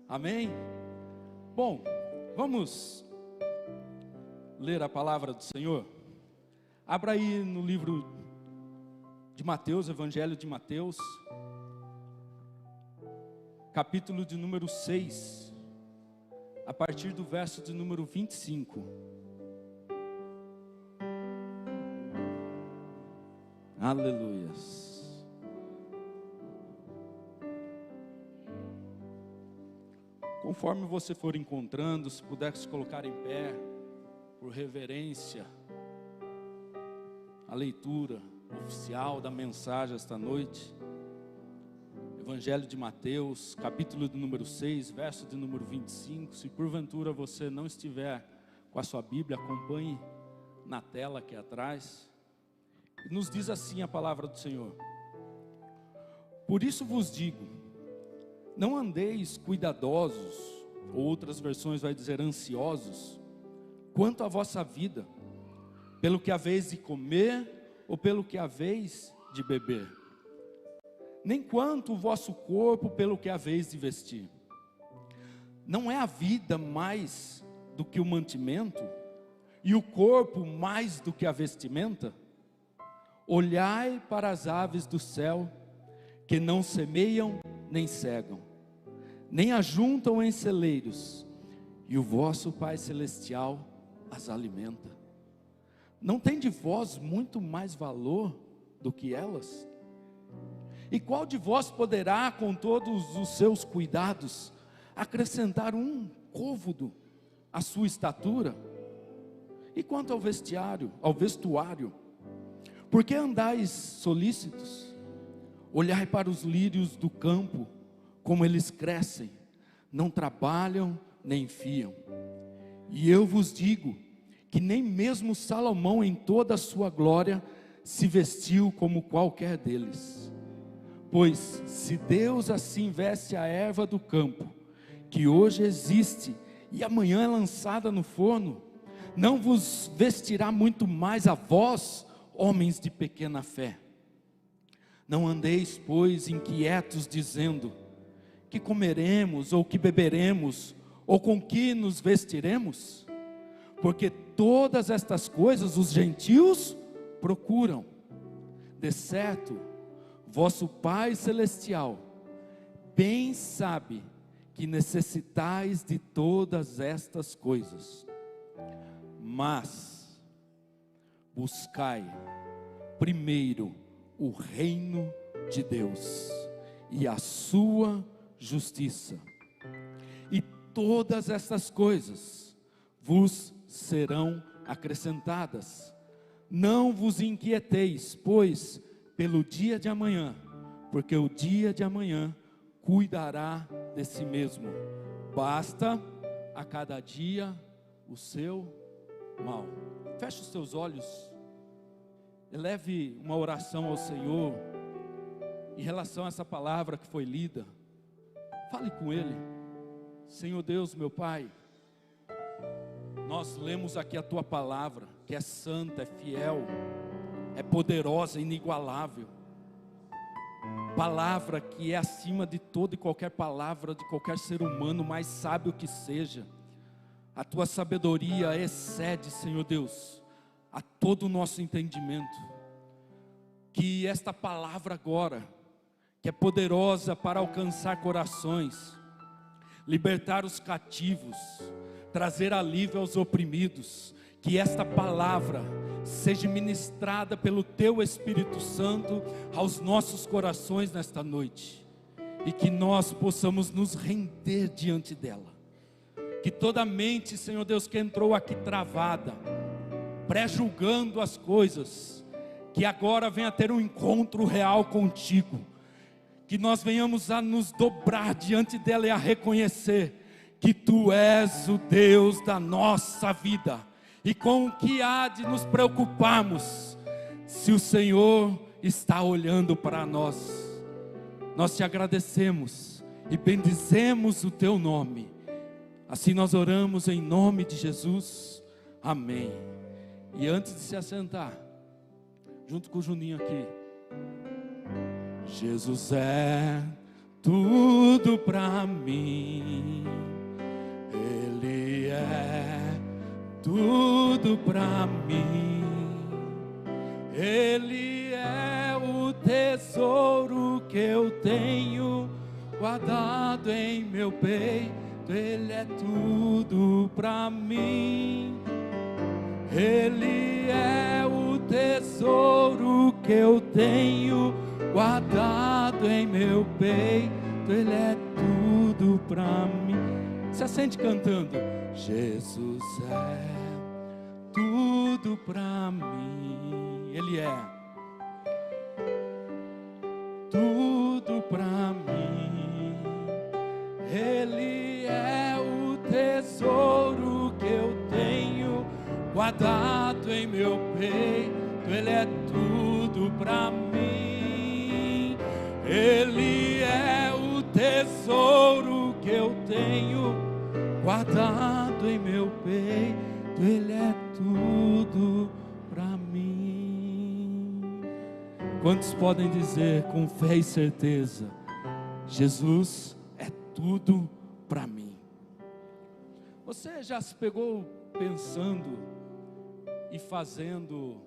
Amém? Bom, vamos ler a palavra do Senhor? Abra aí no livro de Mateus, Evangelho de Mateus, capítulo de número 6, a partir do verso de número 25. Aleluias. Conforme você for encontrando, se puder se colocar em pé, por reverência, a leitura oficial da mensagem esta noite. Evangelho de Mateus, capítulo de número 6, verso de número 25. Se porventura você não estiver com a sua Bíblia, acompanhe na tela aqui atrás. E nos diz assim a palavra do Senhor: por isso vos digo, não andeis cuidadosos, ou outras versões vai dizer ansiosos, quanto à vossa vida, pelo que haveis de comer, ou pelo que haveis de beber, nem quanto o vosso corpo pelo que haveis de vestir. Não é a vida mais do que o mantimento, e o corpo mais do que a vestimenta? Olhai para as aves do céu, que não semeiam nem cegam, nem ajuntam em celeiros, e o vosso Pai Celestial as alimenta. Não tem de vós muito mais valor do que elas? E qual de vós poderá, com todos os seus cuidados, acrescentar um côvado à sua estatura? E quanto ao vestuário, por que andais solícitos? Olhai para os lírios do campo, como eles crescem, não trabalham nem fiam. E eu vos digo que nem mesmo Salomão em toda a sua glória se vestiu como qualquer deles. Pois se Deus assim veste a erva do campo, que hoje existe e amanhã é lançada no forno, não vos vestirá muito mais a vós, homens de pequena fé? Não andeis, pois, inquietos, dizendo: que comeremos, ou que beberemos, ou com que nos vestiremos? Porque todas estas coisas os gentios procuram. De certo, vosso Pai Celestial bem sabe que necessitais de todas estas coisas. Mas buscai primeiro o reino de Deus e a sua justiça, e todas estas coisas vos serão acrescentadas. Não vos inquieteis, pois, pelo dia de amanhã, porque o dia de amanhã cuidará de si mesmo. Basta a cada dia o seu mal. Feche os teus olhos, eleve uma oração ao Senhor em relação a essa palavra que foi lida. Fale com Ele. Senhor Deus, meu Pai, nós lemos aqui a Tua palavra, que é santa, é fiel, é poderosa, inigualável. Palavra que é acima de toda e qualquer palavra de qualquer ser humano, mais sábio que seja. A Tua sabedoria excede, Senhor Deus, a todo o nosso entendimento. Que esta palavra agora, que é poderosa para alcançar corações, libertar os cativos, trazer alívio aos oprimidos, que esta palavra seja ministrada pelo Teu Espírito Santo aos nossos corações nesta noite, e que nós possamos nos render diante dela. Que toda mente, Senhor Deus, que entrou aqui travada, pré-julgando as coisas, que agora venha ter um encontro real contigo, que nós venhamos a nos dobrar diante dela e a reconhecer que Tu és o Deus da nossa vida, e com o que há de nos preocuparmos, se o Senhor está olhando para nós. Nós Te agradecemos e bendizemos o Teu nome. Assim nós oramos em nome de Jesus, amém. E antes de se assentar, junto com o Juninho aqui, Jesus é tudo pra mim. é tudo pra mim. Ele é o tesouro que eu tenho guardado em meu peito. Ele é tudo pra mim. Ele é o tesouro que eu tenho guardado em meu peito. Ele é tudo pra mim. Se assente cantando. Jesus é tudo pra mim. Ele é tudo pra mim. Ele é o tesouro que eu tenho guardado em meu peito. Ele é tudo pra mim. Ele é o tesouro que eu tenho guardado em meu peito. Ele é tudo pra mim. Quantos podem dizer com fé e certeza: Jesus é tudo pra mim? Você já se pegou pensando e fazendo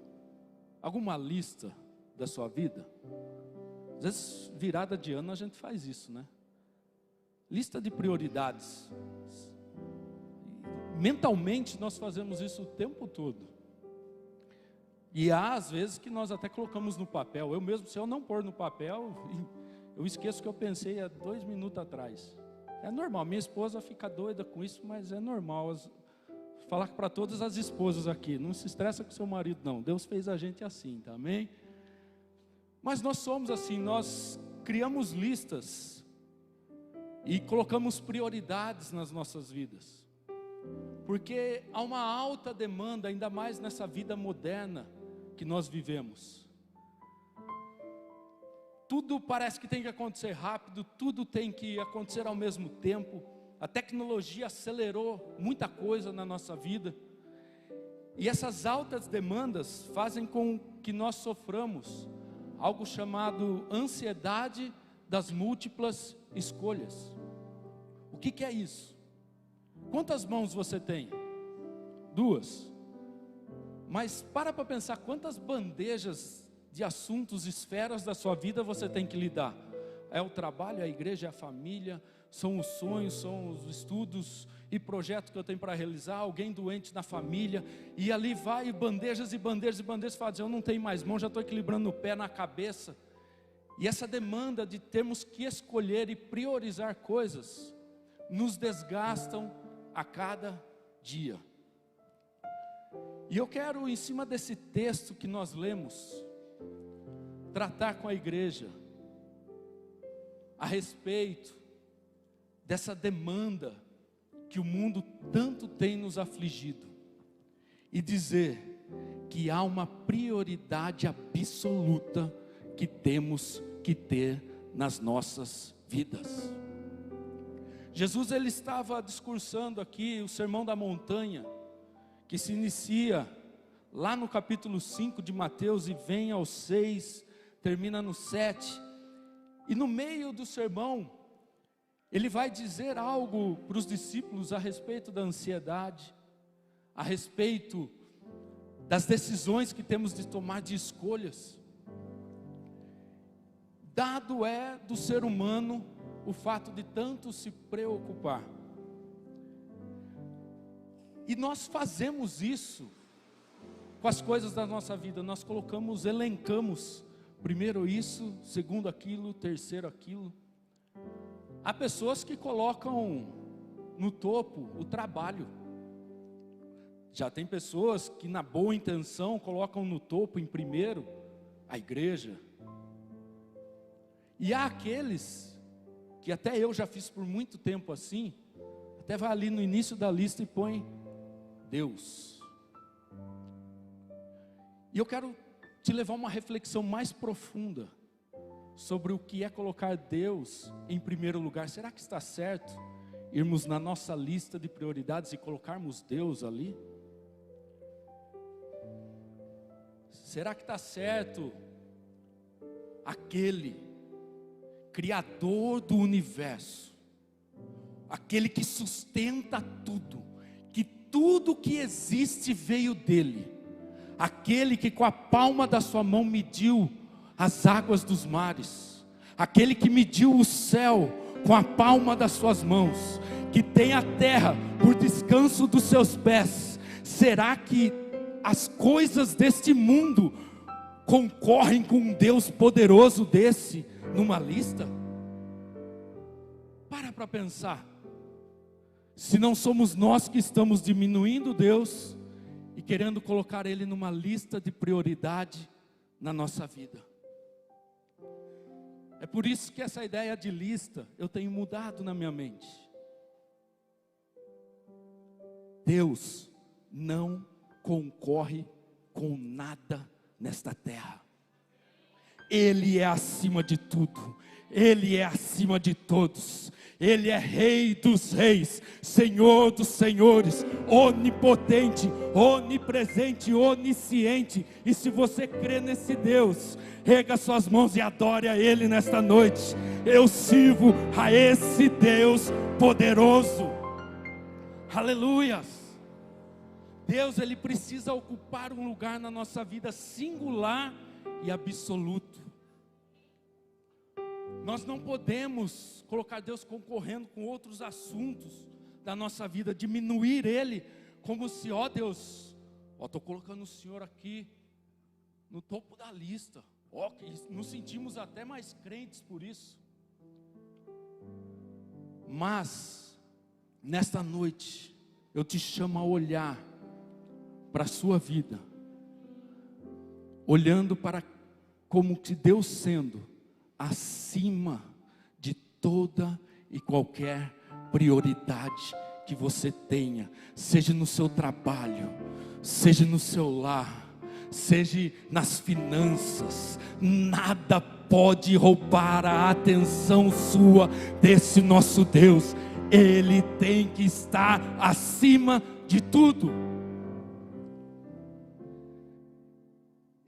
alguma lista da sua vida? Às vezes, virada de ano, a gente faz isso, né? Lista de prioridades. Mentalmente, nós fazemos isso o tempo todo. E há, às vezes, que nós até colocamos no papel. Eu mesmo, se eu não pôr no papel, eu esqueço que eu pensei há 2 minutos atrás. É normal, minha esposa fica doida com isso, mas é normal. Falar para todas as esposas aqui, não se estressa com seu marido não, Deus fez a gente assim, tá, amém? Mas nós somos assim, nós criamos listas e colocamos prioridades nas nossas vidas, porque há uma alta demanda, ainda mais nessa vida moderna que nós vivemos. Tudo parece que tem que acontecer rápido, tudo tem que acontecer ao mesmo tempo. A tecnologia acelerou muita coisa na nossa vida. E essas altas demandas fazem com que nós soframos algo chamado ansiedade das múltiplas escolhas. O que é isso? Quantas mãos você tem? 2. Mas para pensar quantas bandejas de assuntos, esferas da sua vida você tem que lidar. É o trabalho, a igreja, a família, são os sonhos, são os estudos e projetos que eu tenho para realizar, alguém doente na família, e ali vai bandejas e bandejas e bandejas, fala assim, eu não tenho mais mão, já estou equilibrando o pé na cabeça. E essa demanda de termos que escolher e priorizar coisas, nos desgastam a cada dia. E eu quero, em cima desse texto que nós lemos, tratar com a igreja a respeito dessa demanda que o mundo tanto tem nos afligido, e dizer que há uma prioridade absoluta que temos que ter nas nossas vidas. Jesus, ele estava discursando aqui o Sermão da Montanha, que se inicia lá no capítulo 5 de Mateus e vem ao 6, termina no 7, e no meio do sermão, ele vai dizer algo para os discípulos a respeito da ansiedade, a respeito das decisões que temos de tomar, de escolhas. Dado é do ser humano o fato de tanto se preocupar. E nós fazemos isso com as coisas da nossa vida, nós colocamos, elencamos, primeiro isso, segundo aquilo, terceiro aquilo. Há pessoas que colocam no topo o trabalho. Já tem pessoas que na boa intenção colocam no topo, em primeiro, a igreja. E há aqueles que até eu já fiz por muito tempo assim, até vai ali no início da lista e põe Deus. E eu quero te levar a uma reflexão mais profunda sobre o que é colocar Deus em primeiro lugar. Será que está certo irmos na nossa lista de prioridades e colocarmos Deus ali? Será que está certo aquele Criador do universo, aquele que sustenta tudo, que tudo que existe veio dele. Aquele que com a palma da sua mão mediu as águas dos mares, aquele que mediu o céu com a palma das suas mãos, que tem a terra por descanso dos seus pés. Será que as coisas deste mundo concorrem com um Deus poderoso desse numa lista? Para pensar. Se não somos nós que estamos diminuindo Deus e querendo colocar Ele numa lista de prioridade na nossa vida. É por isso que essa ideia de lista eu tenho mudado na minha mente. Deus não concorre com nada nesta terra. Ele é acima de tudo. Ele é acima de todos. Ele é Rei dos reis, Senhor dos senhores, onipotente, onipresente, onisciente. E se você crê nesse Deus, erga suas mãos e adore a Ele nesta noite. Eu sirvo a esse Deus poderoso. Aleluias. Deus, Ele precisa ocupar um lugar na nossa vida singular e absoluto. Nós não podemos colocar Deus concorrendo com outros assuntos da nossa vida, diminuir Ele, como se, ó Deus, estou colocando o Senhor aqui no topo da lista, nos sentimos até mais crentes por isso. Mas, nesta noite, eu te chamo a olhar para a sua vida, olhando para como que Deus sendo acima de toda e qualquer prioridade que você tenha, seja no seu trabalho, seja no seu lar, seja nas finanças. Nada pode roubar a atenção sua desse nosso Deus. Ele tem que estar acima de tudo.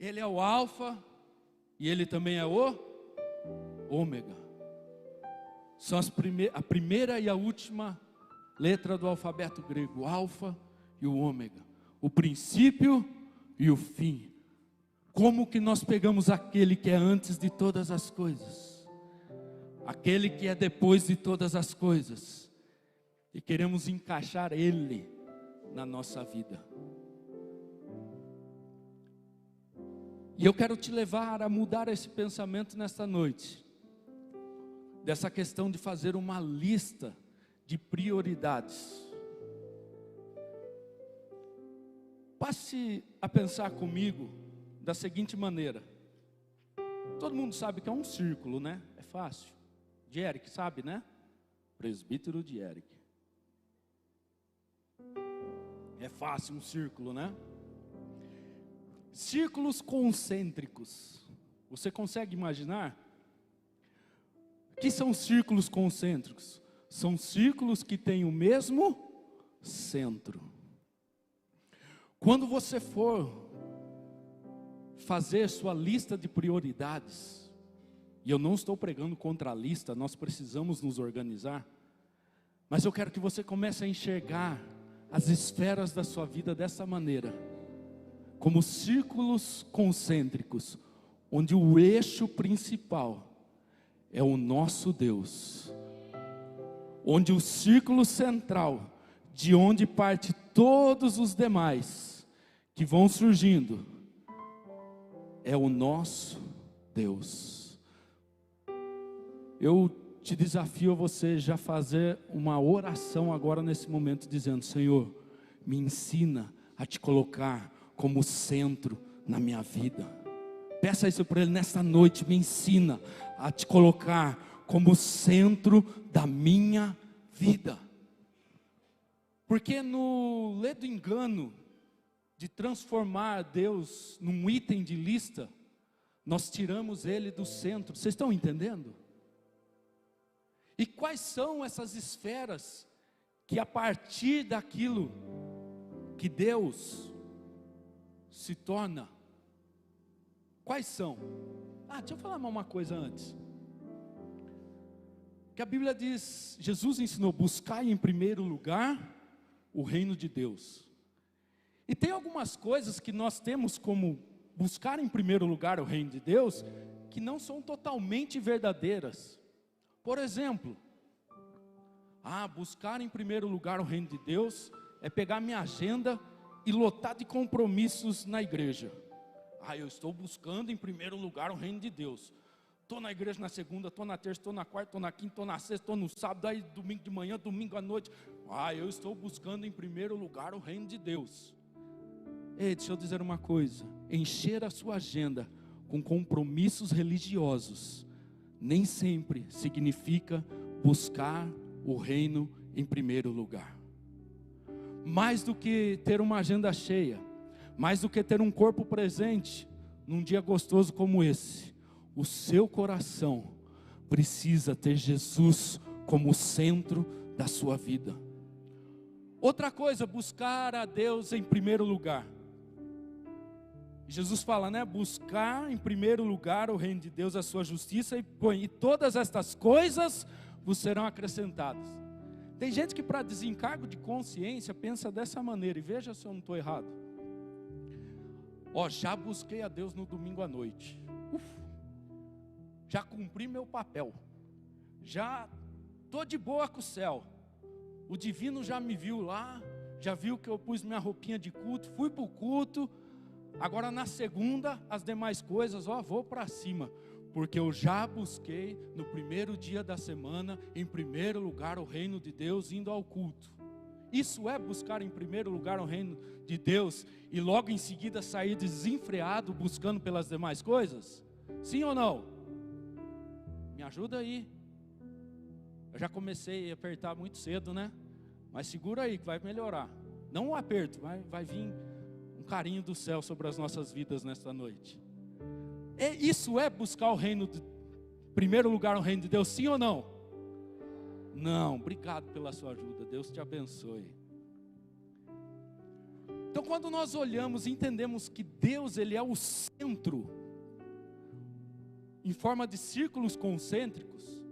Ele é o alfa e Ele também é o ômega. São a primeira e a última letra do alfabeto grego, o alfa e o ômega, o princípio e o fim. Como que nós pegamos aquele que é antes de todas as coisas, aquele que é depois de todas as coisas, e queremos encaixar Ele na nossa vida? E eu quero te levar a mudar esse pensamento nesta noite, dessa questão de fazer uma lista de prioridades. Passe a pensar comigo da seguinte maneira. Todo mundo sabe que é um círculo, né? É fácil. De Eric, sabe, né? Presbítero de Eric. É fácil um círculo, né? Círculos concêntricos. Você consegue imaginar? O que são círculos concêntricos? São círculos que têm o mesmo centro. Quando você for fazer sua lista de prioridades, e eu não estou pregando contra a lista, nós precisamos nos organizar, mas eu quero que você comece a enxergar as esferas da sua vida dessa maneira, como círculos concêntricos, onde o eixo principal é o nosso Deus, onde o círculo central, de onde parte todos os demais que vão surgindo, é o nosso Deus. Eu te desafio a você já fazer uma oração agora nesse momento, dizendo: Senhor, me ensina a te colocar como centro na minha vida. Peça isso para Ele nesta noite. Me ensina a te colocar como centro da minha vida. Porque no ledo engano de transformar Deus num item de lista, nós tiramos Ele do centro. Vocês estão entendendo? E quais são essas esferas que a partir daquilo que Deus se torna, quais são? Deixa eu falar uma coisa antes. Que a Bíblia diz, Jesus ensinou: buscai em primeiro lugar o reino de Deus. E tem algumas coisas que nós temos como buscar em primeiro lugar o reino de Deus, que não são totalmente verdadeiras. Por exemplo, buscar em primeiro lugar o reino de Deus é pegar minha agenda e lotar de compromissos na igreja. Eu estou buscando em primeiro lugar o reino de Deus. Estou na igreja na segunda, estou na terça, estou na quarta, estou na quinta, estou na sexta, estou no sábado, aí domingo de manhã, domingo à noite. Eu estou buscando em primeiro lugar o reino de Deus. Ei, deixa eu dizer uma coisa. Encher a sua agenda com compromissos religiosos nem sempre significa buscar o reino em primeiro lugar. Mais do que ter uma agenda cheia, mais do que ter um corpo presente num dia gostoso como esse, o seu coração precisa ter Jesus como centro da sua vida. Outra coisa, buscar a Deus em primeiro lugar. Jesus fala, né? Buscar em primeiro lugar o reino de Deus, a sua justiça, e todas estas coisas vos serão acrescentadas. Tem gente que para desencargo de consciência pensa dessa maneira, e veja se eu não estou errado. Já busquei a Deus no domingo à noite. Já cumpri meu papel. Já estou de boa com o céu. O divino já me viu lá, já viu que eu pus minha roupinha de culto, fui para o culto. Agora na segunda, as demais coisas, vou para cima. Porque eu já busquei no primeiro dia da semana, em primeiro lugar o reino de Deus, indo ao culto. Isso é buscar em primeiro lugar o reino de Deus e logo em seguida sair desenfreado buscando pelas demais coisas? Sim ou não? Me ajuda aí. Eu já comecei a apertar muito cedo, né? Mas segura aí que vai melhorar. Não um aperto, vai vir um carinho do céu sobre as nossas vidas nesta noite. Isso é buscar o reino de primeiro lugar o reino de Deus, sim ou não? Não, obrigado pela sua ajuda, Deus te abençoe. Então quando nós olhamos e entendemos que Deus ele é o centro, em forma de círculos concêntricos,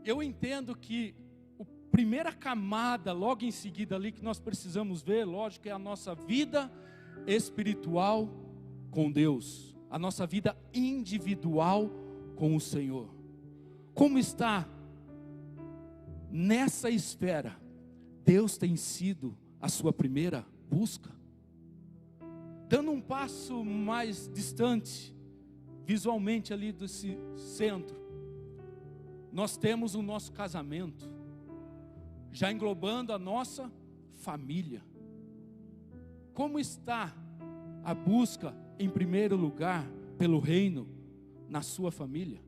eu entendo que a primeira camada logo em seguida ali que nós precisamos ver, lógico, é a nossa vida espiritual com Deus, a nossa vida individual com o Senhor. Como está nessa esfera? Deus tem sido a sua primeira busca? Dando um passo mais distante, visualmente ali desse centro, nós temos o nosso casamento, já englobando a nossa família. Como está a busca em primeiro lugar pelo reino na sua família?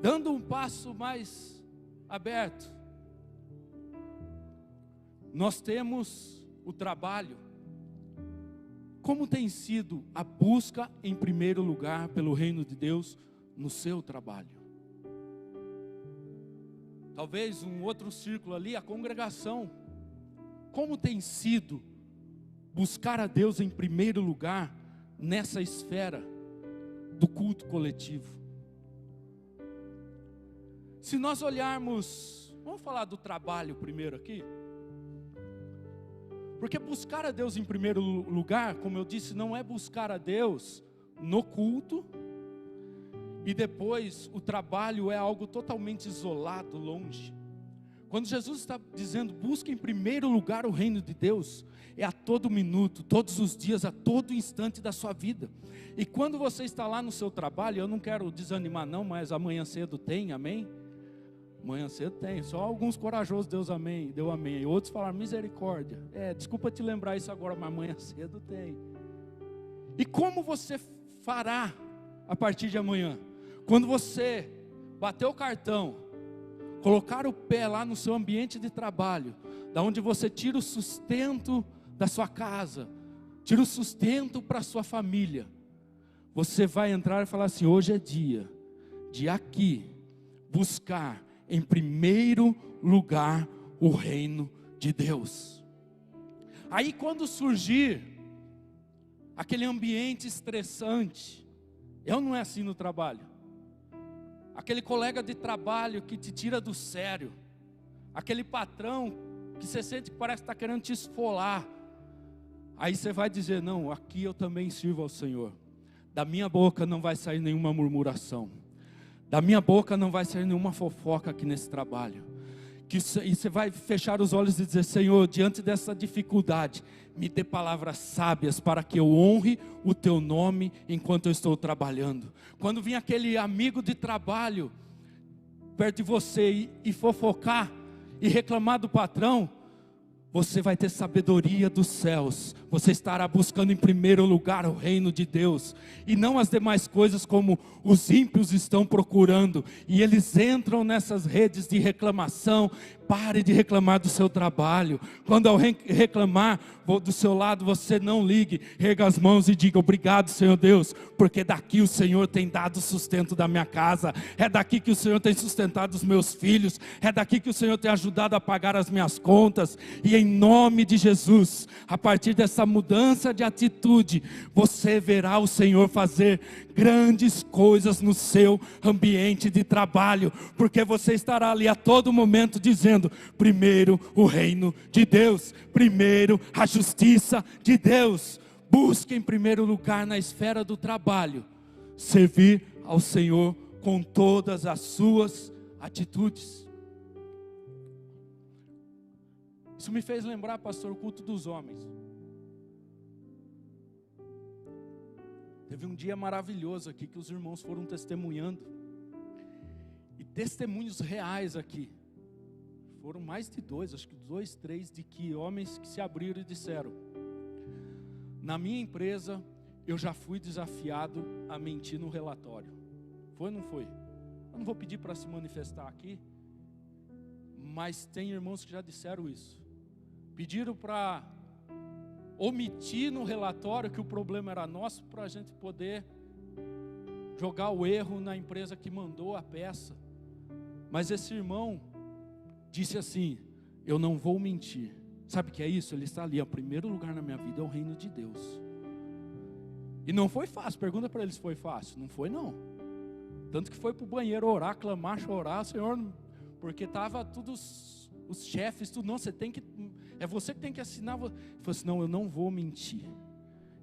Dando um passo mais aberto, nós temos o trabalho. Como tem sido a busca em primeiro lugar pelo reino de Deus no seu trabalho? Talvez um outro círculo ali, a congregação. Como tem sido buscar a Deus em primeiro lugar nessa esfera do culto coletivo? Se nós olharmos, vamos falar do trabalho primeiro aqui. Porque buscar a Deus em primeiro lugar, como eu disse, não é buscar a Deus no culto, e depois o trabalho é algo totalmente isolado, longe. Quando Jesus está dizendo, busca em primeiro lugar o reino de Deus, é a todo minuto, todos os dias, a todo instante da sua vida. E quando você está lá no seu trabalho, eu não quero desanimar não, mas amanhã cedo tem, amém? Amanhã cedo tem, só alguns corajosos deu amém, e outros falaram misericórdia. Desculpa te lembrar isso agora, mas amanhã cedo tem. E como você fará a partir de amanhã? Quando você bater o cartão, colocar o pé lá no seu ambiente de trabalho, da onde você tira o sustento da sua casa, tira o sustento para a sua família, você vai entrar e falar assim, hoje é dia de aqui buscar em primeiro lugar o reino de Deus. Aí quando surgir aquele ambiente estressante, não é assim no trabalho, aquele colega de trabalho que te tira do sério, aquele patrão que você sente que parece que está querendo te esfolar. Aí você vai dizer, não, aqui eu também sirvo ao Senhor. Da minha boca não vai sair nenhuma murmuração. Da minha boca não vai sair nenhuma fofoca aqui nesse trabalho. E você vai fechar os olhos e dizer, Senhor, diante dessa dificuldade, me dê palavras sábias para que eu honre o teu nome enquanto eu estou trabalhando. Quando vir aquele amigo de trabalho perto de você e fofocar e reclamar do patrão, você vai ter sabedoria dos céus. Você estará buscando em primeiro lugar o reino de Deus, e não as demais coisas como os ímpios estão procurando. E eles entram nessas redes de reclamação. Pare de reclamar do seu trabalho. Quando alguém reclamar do seu lado, você não ligue, erga as mãos e diga, obrigado, Senhor Deus, porque daqui o Senhor tem dado o sustento da minha casa, é daqui que o Senhor tem sustentado os meus filhos, é daqui que o Senhor tem ajudado a pagar as minhas contas. E em nome de Jesus, a partir dessa mudança de atitude, você verá o Senhor fazer grandes coisas no seu ambiente de trabalho, porque você estará ali a todo momento dizendo, primeiro o reino de Deus, primeiro a justiça de Deus. Busque em primeiro lugar na esfera do trabalho, servir ao Senhor com todas as suas atitudes. Isso me fez lembrar, pastor, o culto dos homens. Teve um dia maravilhoso aqui que os irmãos foram testemunhando, e testemunhos reais aqui. Foram mais de dois, acho que 2, 3, de que homens que se abriram e disseram, na minha empresa eu já fui desafiado a mentir no relatório. Foi ou não foi? Eu não vou pedir para se manifestar aqui, mas tem irmãos que já disseram isso. Pediram para omitir no relatório que o problema era nosso, para a gente poder jogar o erro na empresa que mandou a peça. Mas esse irmão disse assim, eu não vou mentir. Sabe o que é isso? Ele está ali, o primeiro lugar na minha vida é o reino de Deus. E não foi fácil, pergunta para ele se foi fácil. Não foi não. Tanto que foi para o banheiro orar, clamar, chorar, Senhor, porque estava todos os chefes, tudo, não, é você que tem que assinar. Ele falou assim, não, eu não vou mentir.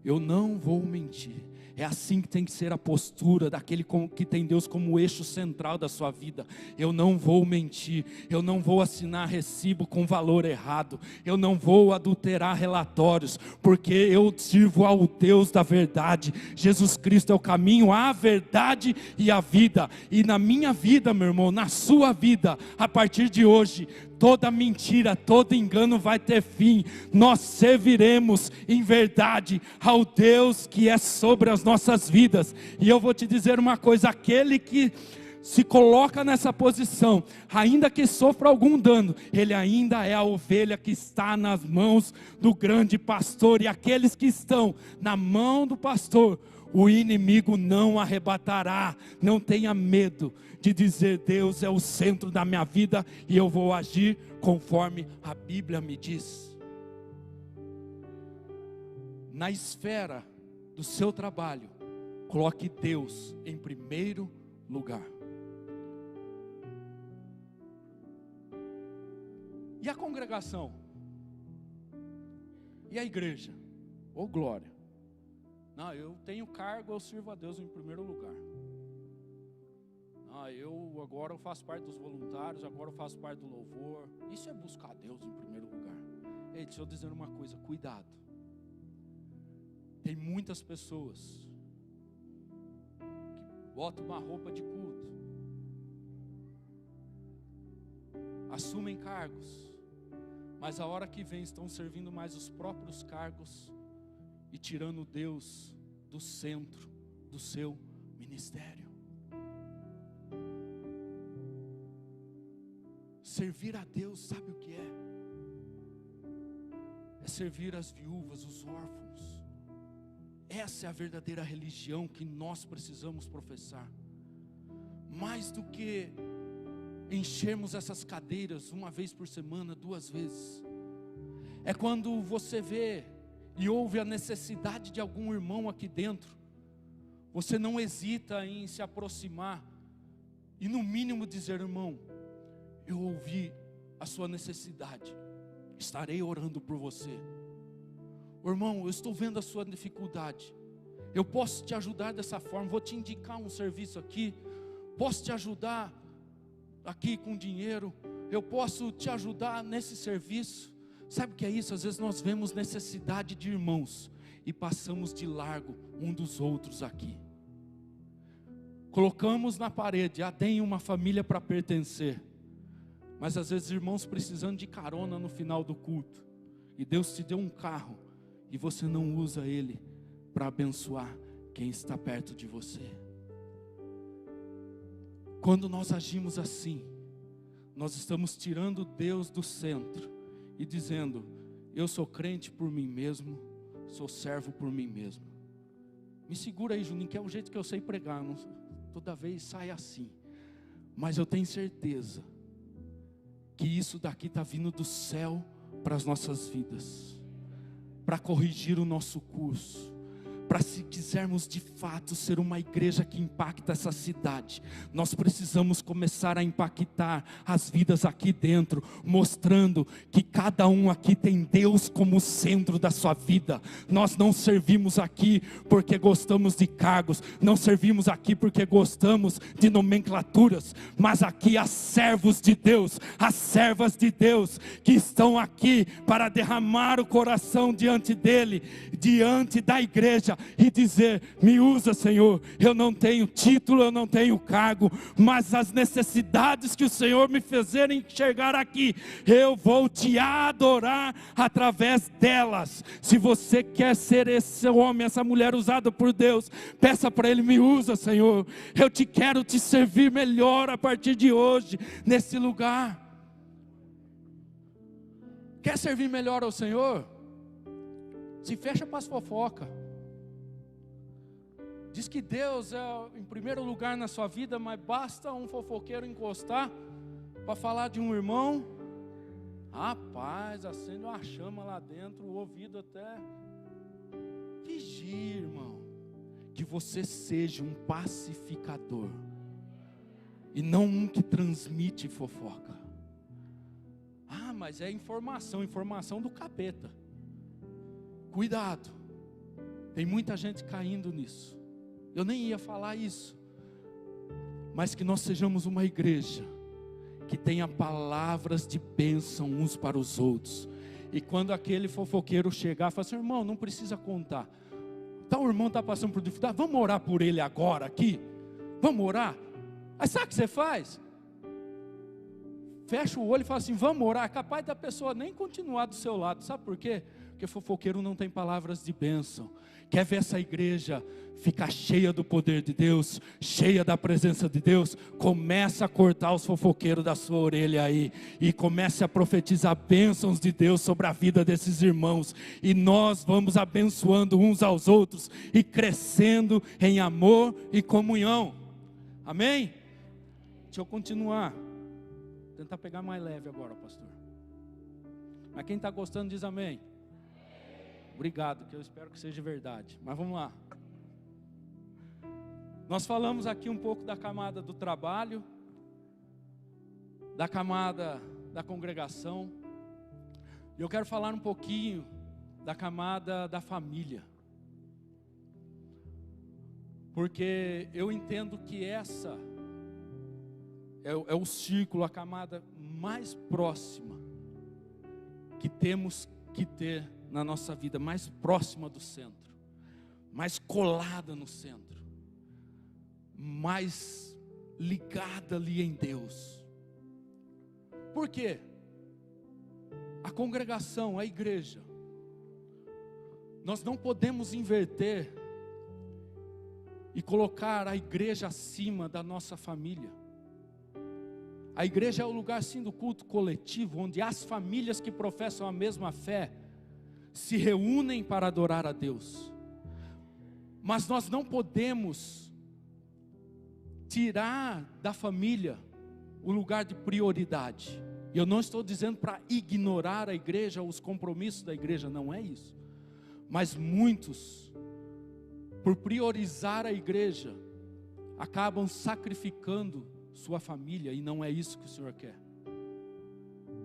Eu não vou mentir. É assim que tem que ser a postura daquele que tem Deus como eixo central da sua vida. Eu não vou mentir, eu não vou assinar recibo com valor errado, eu não vou adulterar relatórios, porque eu sirvo ao Deus da verdade. Jesus Cristo é o caminho, a verdade e a vida. E na minha vida, meu irmão, na sua vida, a partir de hoje, toda mentira, todo engano vai ter fim. Nós serviremos em verdade ao Deus que é sobre as nossas vidas. E eu vou te dizer uma coisa, aquele que se coloca nessa posição, ainda que sofra algum dano, ele ainda é a ovelha que está nas mãos do grande pastor. E aqueles que estão na mão do pastor, o inimigo não arrebatará. Não tenha medo de dizer, Deus é o centro da minha vida e eu vou agir conforme a Bíblia me diz. Na esfera do seu trabalho, coloque Deus em primeiro lugar. E a congregação? E a igreja? Ô glória! Não, eu tenho cargo, eu sirvo a Deus em primeiro lugar. Agora eu faço parte dos voluntários, agora eu faço parte do louvor. Isso é buscar Deus em primeiro lugar. Ei, deixa eu dizer uma coisa, cuidado. Tem muitas pessoas que botam uma roupa de culto, assumem cargos, mas a hora que vem estão servindo mais os próprios cargos e tirando Deus do centro do seu ministério. Servir a Deus, sabe o que é? É servir as viúvas, os órfãos. Essa é a verdadeira religião que nós precisamos professar. Mais do que enchermos essas cadeiras uma vez por semana, 2 vezes. É quando você vê e ouve a necessidade de algum irmão aqui dentro, você não hesita em se aproximar e no mínimo dizer, irmão, eu ouvi a sua necessidade, estarei orando por você. Irmão, eu estou vendo a sua dificuldade, eu posso te ajudar dessa forma, vou te indicar um serviço aqui, posso te ajudar aqui com dinheiro, eu posso te ajudar nesse serviço. Sabe o que é isso? Às vezes nós vemos necessidade de irmãos e passamos de largo um dos outros aqui. Colocamos na parede, tem uma família para pertencer, mas às vezes irmãos precisando de carona no final do culto, e Deus te deu um carro, e você não usa ele para abençoar quem está perto de você. Quando nós agimos assim, nós estamos tirando Deus do centro e dizendo: eu sou crente por mim mesmo, sou servo por mim mesmo. Me segura aí, Juninho, que é o jeito que eu sei pregar, não, toda vez sai assim, mas eu tenho certeza que isso daqui está vindo do céu para as nossas vidas, para corrigir o nosso curso, para, se quisermos de fato ser uma igreja que impacta essa cidade, nós precisamos começar a impactar as vidas aqui dentro, mostrando que cada um aqui tem Deus como centro da sua vida. Nós não servimos aqui porque gostamos de cargos, não servimos aqui porque gostamos de nomenclaturas, mas aqui há servos de Deus, as servas de Deus, que estão aqui para derramar o coração diante dele, diante da igreja, e dizer: me usa, Senhor, eu não tenho título, eu não tenho cargo, mas as necessidades que o Senhor me fizer enxergar aqui, eu vou te adorar através delas. Se você quer ser esse homem, essa mulher usada por Deus, peça para Ele: me usa, Senhor, eu te quero te servir melhor a partir de hoje, nesse lugar. Quer servir melhor ao Senhor? Se fecha para as fofocas. Diz que Deus é em primeiro lugar na sua vida, mas basta um fofoqueiro encostar para falar de um irmão, rapaz, acende uma chama lá dentro, o ouvido até. Vigie, irmão, que você seja um pacificador e não um que transmite fofoca. Mas é informação do capeta. Cuidado, tem muita gente caindo nisso. Eu nem ia falar isso, mas que nós sejamos uma igreja que tenha palavras de bênção uns para os outros. E quando aquele fofoqueiro chegar, fala assim: irmão, não precisa contar. Então o irmão está passando por dificuldade, vamos orar por ele agora aqui? Vamos orar? Aí sabe o que você faz? Fecha o olho e fala assim: vamos orar. É capaz da pessoa nem continuar do seu lado. Sabe por quê? Porque fofoqueiro não tem palavras de bênção. Quer ver essa igreja ficar cheia do poder de Deus, cheia da presença de Deus? Começa a cortar os fofoqueiros da sua orelha aí, e comece a profetizar bênçãos de Deus sobre a vida desses irmãos, e nós vamos abençoando uns aos outros, e crescendo em amor e comunhão. Amém? Deixa eu continuar, tentar pegar mais leve agora, pastor. Mas quem está gostando diz amém. Obrigado, que eu espero que seja verdade. Mas vamos lá. Nós falamos aqui um pouco da camada do trabalho, da camada da congregação. E eu quero falar um pouquinho da camada da família. Porque eu entendo que essa é o círculo, a camada mais próxima que temos que ter na nossa vida, mais próxima do centro, mais colada no centro, mais ligada ali em Deus. Por quê? A congregação, a igreja, nós não podemos inverter e colocar a igreja acima da nossa família. A igreja é o lugar sim do culto coletivo, onde as famílias que professam a mesma fé se reúnem para adorar a Deus. Mas nós não podemos tirar da família o lugar de prioridade. E eu não estou dizendo para ignorar a igreja, os compromissos da igreja, não é isso. Mas muitos, por priorizar a igreja, acabam sacrificando sua família, e não é isso que o Senhor quer.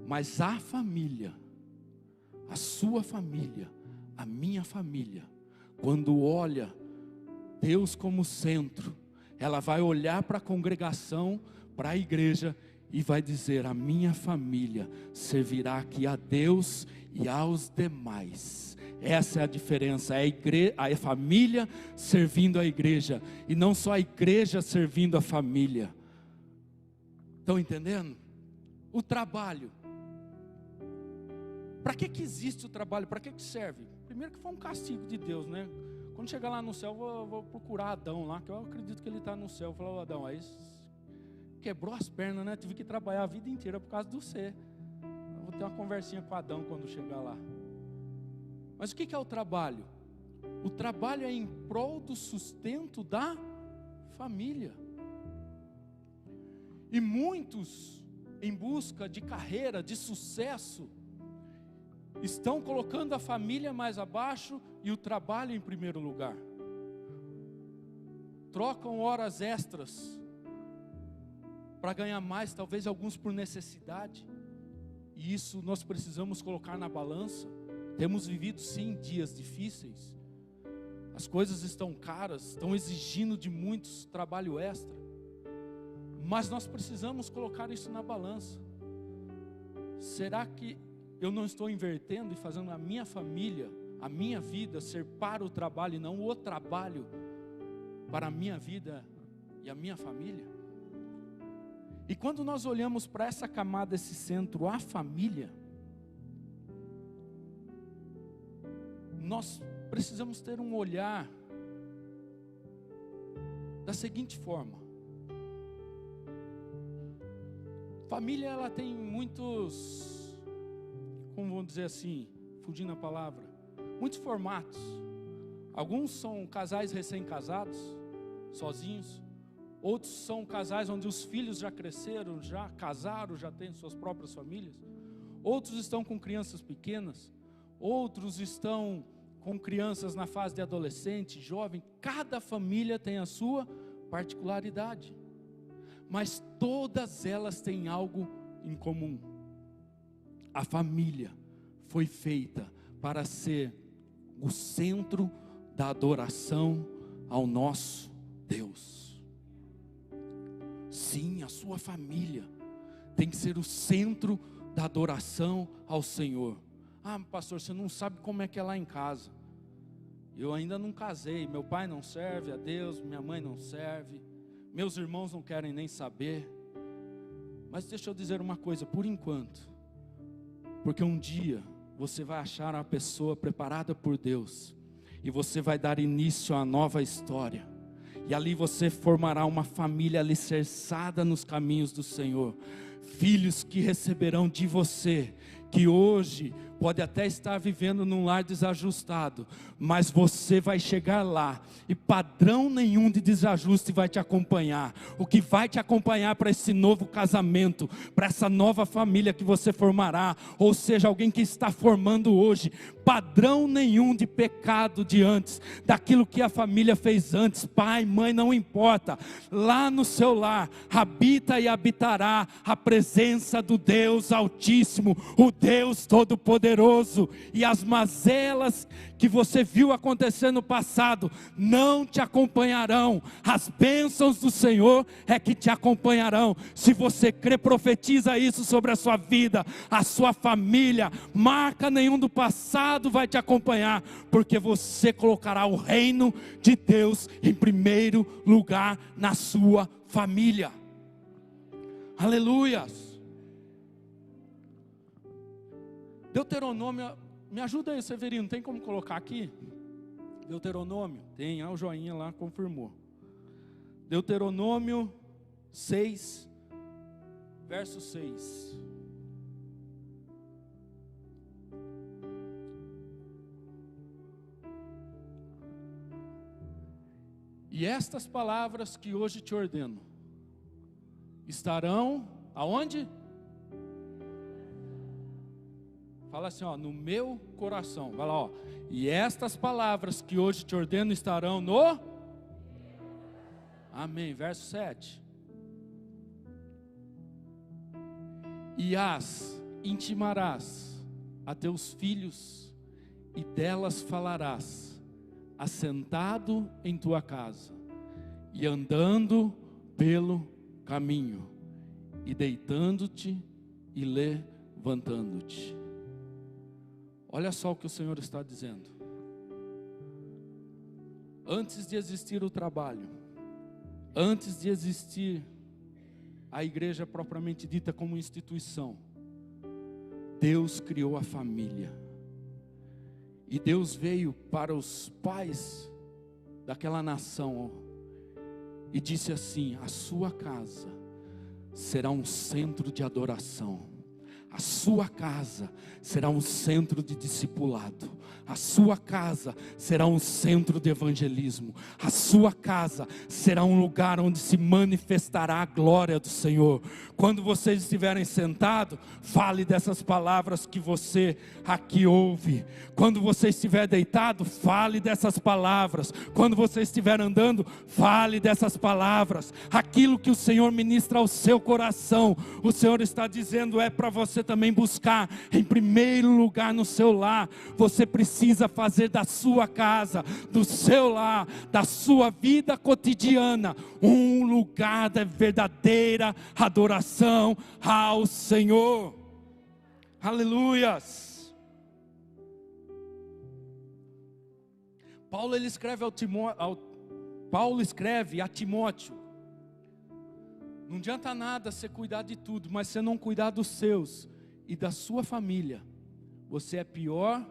Mas a família a sua família, a minha família, quando olha Deus como centro, ela vai olhar para a congregação, para a igreja, e vai dizer: a minha família servirá aqui a Deus e aos demais. Essa é a diferença, é a família servindo a igreja, e não só a igreja servindo a família. Estão entendendo? O trabalho. Para que existe o trabalho? Para que serve? Primeiro que foi um castigo de Deus, né? Quando chegar lá no céu, eu vou procurar Adão lá, que eu acredito que ele está no céu. Eu falo: Adão, aí quebrou as pernas, né? Tive que trabalhar a vida inteira por causa do você. Eu vou ter uma conversinha com Adão quando chegar lá. Mas o que é o trabalho? O trabalho é em prol do sustento da família. E muitos, em busca de carreira, de sucesso, estão colocando a família mais abaixo e o trabalho em primeiro lugar. Trocam horas extras para ganhar mais, talvez alguns por necessidade. E isso nós precisamos colocar na balança. Temos vivido sim dias difíceis. As coisas estão caras, estão exigindo de muitos trabalho extra. Mas nós precisamos colocar isso na balança. Será que eu não estou invertendo e fazendo a minha família, a minha vida ser para o trabalho e não o trabalho para a minha vida e a minha família? E quando nós olhamos para essa camada, esse centro, a família, nós precisamos ter um olhar da seguinte forma: família, ela tem muitos, como vamos dizer assim, fugindo a palavra, muitos formatos. Alguns são casais recém-casados, sozinhos. Outros são casais onde os filhos já cresceram, já casaram, já têm suas próprias famílias. Outros estão com crianças pequenas. Outros estão com crianças na fase de adolescente, jovem. Cada família tem a sua particularidade. Mas todas elas têm algo em comum. A família foi feita para ser o centro da adoração ao nosso Deus. Sim, a sua família tem que ser o centro da adoração ao Senhor. Ah, pastor, você não sabe como é que é lá em casa. Eu ainda não casei, meu pai não serve a Deus, minha mãe não serve, meus irmãos não querem nem saber. Mas deixa eu dizer uma coisa, por enquanto, porque um dia você vai achar uma pessoa preparada por Deus, e você vai dar início a uma nova história, e ali você formará uma família alicerçada nos caminhos do Senhor, filhos que receberão de você, que hoje pode até estar vivendo num lar desajustado, mas você vai chegar lá, e padrão nenhum de desajuste vai te acompanhar. O que vai te acompanhar para esse novo casamento, para essa nova família que você formará, ou seja, alguém que está formando hoje, padrão nenhum de pecado de antes, daquilo que a família fez antes, pai, mãe, não importa, lá no seu lar, habita e habitará a presença do Deus Altíssimo, o Deus Todo-Poderoso, e as mazelas que você viu acontecer no passado, não te acompanharão. As bênçãos do Senhor é que te acompanharão. Se você crê, profetiza isso sobre a sua vida, a sua família. Marca nenhum do passado vai te acompanhar, porque você colocará o reino de Deus em primeiro lugar na sua família. Aleluias. Deuteronômio, me ajuda aí, Severino, tem como colocar aqui? Deuteronômio, tem, o joinha lá confirmou. Deuteronômio 6, verso 6. E estas palavras que hoje te ordeno, estarão aonde? Fala assim, ó, no meu coração. Vai lá, ó. E estas palavras que hoje te ordeno estarão no... Amém. Verso 7. E as intimarás a teus filhos, e delas falarás, assentado em tua casa, e andando pelo caminho, e deitando-te e levantando-te. Olha só o que o Senhor está dizendo. Antes de existir o trabalho, antes de existir a igreja propriamente dita como instituição, Deus criou a família. E Deus veio para os pais daquela nação e disse assim: a sua casa será um centro de adoração. A sua casa será um centro de discipulado. A sua casa será um centro de evangelismo. A sua casa será um lugar onde se manifestará a glória do Senhor. Quando vocês estiverem sentados, fale dessas palavras que você aqui ouve. Quando você estiver deitado, fale dessas palavras. Quando você estiver andando, fale dessas palavras. Aquilo que o Senhor ministra ao seu coração, o Senhor está dizendo é para você também buscar em primeiro lugar no seu lar. Você precisa fazer da sua casa, do seu lar, da sua vida cotidiana, um lugar da verdadeira adoração ao Senhor. Aleluias. Paulo escreve a Timóteo: não adianta nada você cuidar de tudo, mas você não cuidar dos seus e da sua família, você é pior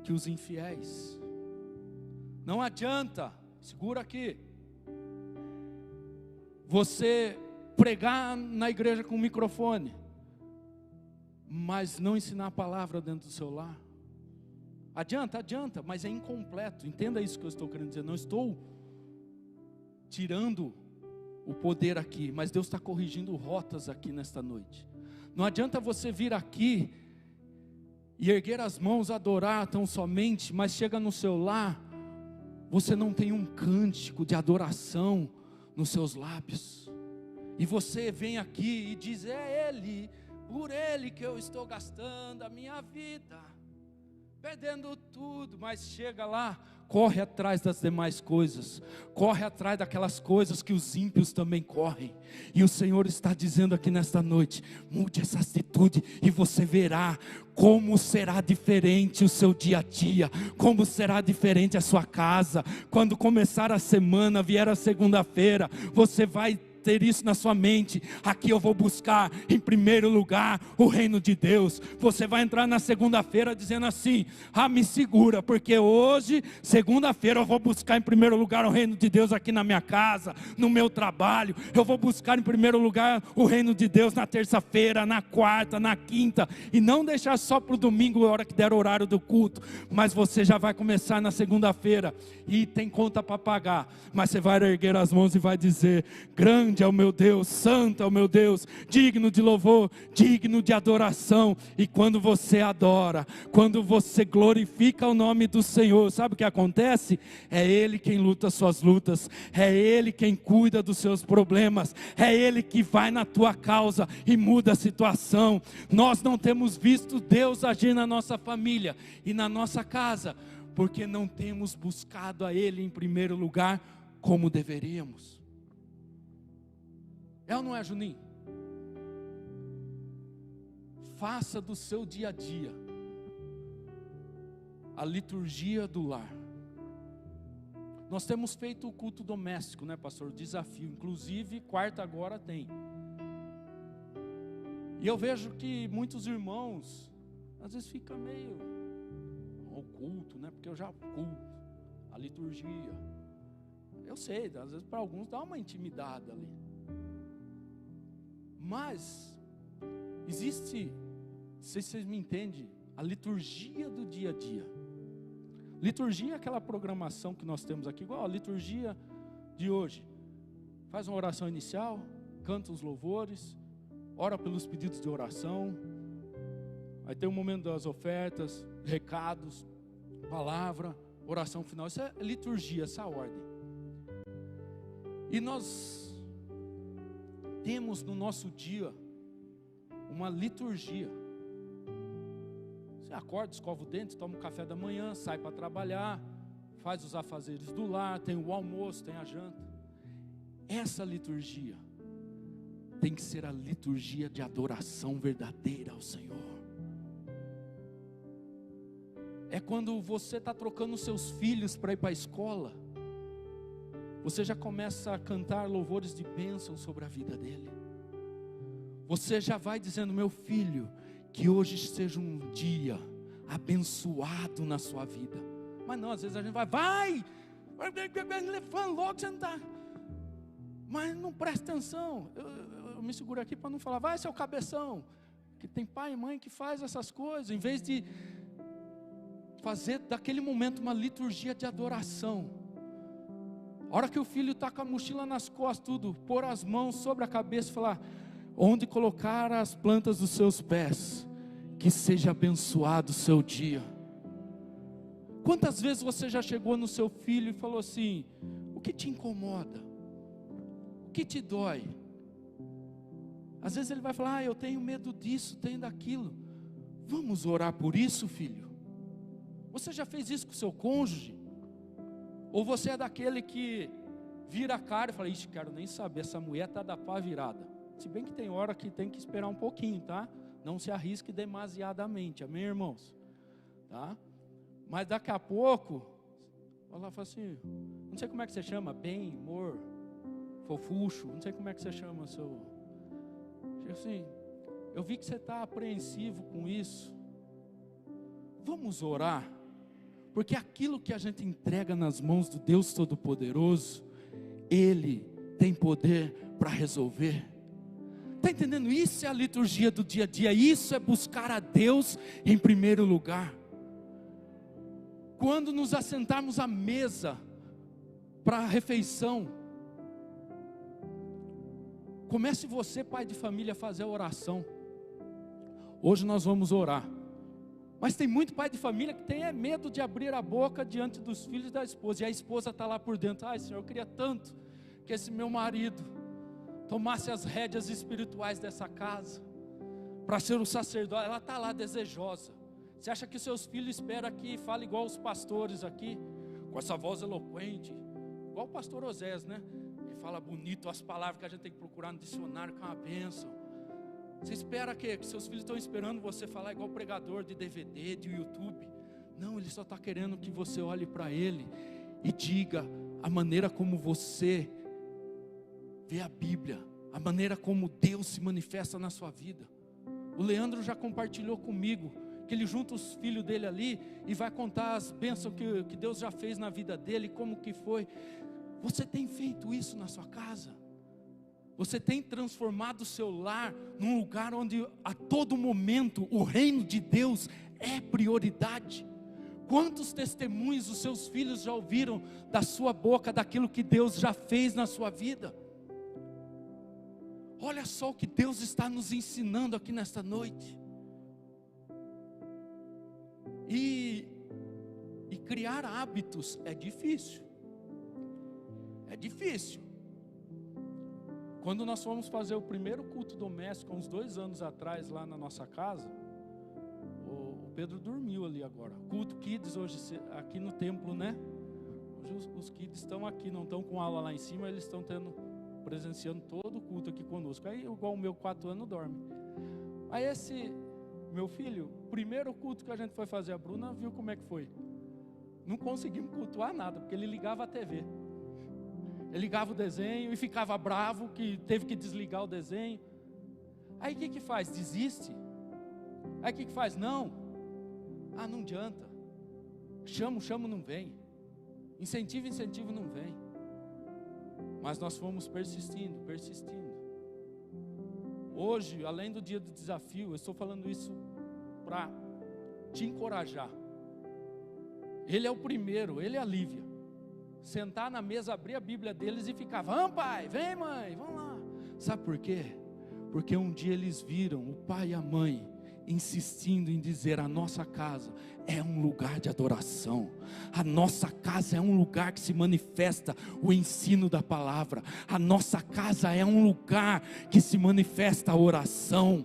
que os infiéis. Não adianta, segura aqui, você pregar na igreja com microfone, mas não ensinar a palavra dentro do seu lar. Adianta, mas é incompleto. Entenda isso que eu estou querendo dizer. Não estou tirando o poder aqui, mas Deus está corrigindo rotas aqui nesta noite. Não adianta você vir aqui e erguer as mãos, adorar tão somente, mas chega no seu lar, você não tem um cântico de adoração nos seus lábios. E você vem aqui e diz: é Ele, por Ele que eu estou gastando a minha vida, perdendo tudo. Mas chega lá, corre atrás das demais coisas, corre atrás daquelas coisas que os ímpios também correm. E o Senhor está dizendo aqui nesta noite: mude essa atitude e você verá como será diferente o seu dia a dia, como será diferente a sua casa. Quando começar a semana, vier a segunda-feira, você vai ter isso na sua mente: aqui eu vou buscar em primeiro lugar o reino de Deus. Você vai entrar na segunda-feira dizendo assim: me segura, porque hoje, segunda-feira, eu vou buscar em primeiro lugar o reino de Deus aqui na minha casa, no meu trabalho. Eu vou buscar em primeiro lugar o reino de Deus na terça-feira, na quarta, na quinta, e não deixar só para o domingo, a hora que der o horário do culto. Mas você já vai começar na segunda-feira e tem conta para pagar, mas você vai erguer as mãos e vai dizer: grande é o meu Deus, santo é o meu Deus, digno de louvor, digno de adoração. E quando você adora, quando você glorifica o nome do Senhor, sabe o que acontece? É Ele quem luta as suas lutas, é Ele quem cuida dos seus problemas, é Ele que vai na tua causa e muda a situação. Nós não temos visto Deus agir na nossa família e na nossa casa, porque não temos buscado a Ele em primeiro lugar como deveríamos. É ou não é, Juninho? Faça do seu dia a dia a liturgia do lar. Nós temos feito o culto doméstico, né, pastor? Desafio, inclusive quarta agora tem. E eu vejo que muitos irmãos às vezes fica meio oculto, né? Porque eu já culto a liturgia. Eu sei, às vezes para alguns dá uma intimidade ali. Mas existe, não sei se vocês me entendem, a liturgia do dia a dia. Liturgia é aquela programação que nós temos aqui, igual a liturgia de hoje. Faz uma oração inicial, canta os louvores, ora pelos pedidos de oração. Aí tem o momento das ofertas, recados, palavra, oração final. Isso é liturgia, essa ordem. E nós temos no nosso dia uma liturgia. Você acorda, escova o dente, toma um café da manhã, sai para trabalhar, faz os afazeres do lar, tem o almoço, tem a janta. Essa liturgia tem que ser a liturgia de adoração verdadeira ao Senhor. É quando você está trocando seus filhos para ir para a escola, você já começa a cantar louvores de bênção sobre a vida dele. Você já vai dizendo: meu filho, que hoje seja um dia abençoado na sua vida. Mas não, às vezes a gente vai levando logo, você não está. Mas não presta atenção. Eu me seguro aqui para não falar, vai seu cabeção. Que tem pai e mãe que faz essas coisas, em vez de fazer daquele momento uma liturgia de adoração. A hora que o filho está com a mochila nas costas, tudo, pôr as mãos sobre a cabeça e falar: onde colocar as plantas dos seus pés, que seja abençoado o seu dia. Quantas vezes você já chegou no seu filho e falou assim: o que te incomoda? O que te dói? Às vezes ele vai falar: eu tenho medo disso, tenho daquilo. Vamos orar por isso, filho? Você já fez isso com o seu cônjuge? Ou você é daquele que vira a cara e fala: ixi, quero nem saber, essa mulher está da pá virada. Se bem que tem hora que tem que esperar um pouquinho, tá? Não se arrisque demasiadamente, amém, irmãos? Tá? Mas daqui a pouco, ela fala assim: não sei como é que você chama, bem, amor, fofucho, não sei como é que você chama seu. Assim, eu vi que você está apreensivo com isso. Vamos orar, porque aquilo que a gente entrega nas mãos do Deus Todo-Poderoso, Ele tem poder para resolver. Está entendendo? Isso é a liturgia do dia a dia, isso é buscar a Deus em primeiro lugar. Quando nos assentarmos à mesa para a refeição, comece você, pai de família, a fazer a oração. Hoje nós vamos orar. Mas tem muito pai de família que tem medo de abrir a boca diante dos filhos da esposa. E a esposa está lá por dentro: ai, Senhor, eu queria tanto que esse meu marido tomasse as rédeas espirituais dessa casa, para ser o sacerdote. Ela está lá desejosa. Você acha que seus filhos esperam que fale igual os pastores aqui, com essa voz eloquente, igual o pastor Osés, né? Que fala bonito as palavras que a gente tem que procurar no dicionário, que é uma bênção. Você espera que seus filhos estão esperando você falar igual pregador de DVD, de YouTube? Não, ele só está querendo que você olhe para ele e diga a maneira como você vê a Bíblia, a maneira como Deus se manifesta na sua vida. O Leandro já compartilhou comigo que ele junta os filhos dele ali e vai contar as bênçãos que Deus já fez na vida dele, como que foi. Você tem feito isso na sua casa? Você tem transformado o seu lar num lugar onde a todo momento o reino de Deus é prioridade? Quantos testemunhos os seus filhos já ouviram da sua boca, daquilo que Deus já fez na sua vida? Olha só o que Deus está nos ensinando aqui nesta noite. E criar hábitos é difícil. É difícil. Quando nós fomos fazer o primeiro culto doméstico, uns 2 anos atrás, lá na nossa casa, o Pedro dormiu ali agora. Culto Kids hoje, aqui no templo, né? Hoje os Kids estão aqui, não estão com aula lá em cima, eles estão presenciando todo o culto aqui conosco. Aí igual o meu 4 anos dorme. Aí esse meu filho, primeiro culto que a gente foi fazer, a Bruna viu como é que foi. Não conseguimos cultuar nada, porque ele ligava a TV. Ele ligava o desenho e ficava bravo que teve que desligar o desenho. Aí o que faz? Desiste. Aí o que faz? Não. Não adianta. Chamo, não vem. Incentivo, não vem. Mas nós fomos persistindo. Hoje, além do dia do desafio, eu estou falando isso para te encorajar. Ele é o primeiro, ele é a Lívia. Sentar na mesa, abrir a Bíblia deles e ficar: vamos pai, vem mãe, vamos lá. Sabe por quê? Porque um dia eles viram o pai e a mãe insistindo em dizer: a nossa casa é um lugar de adoração, a nossa casa é um lugar que se manifesta o ensino da palavra, a nossa casa é um lugar que se manifesta a oração.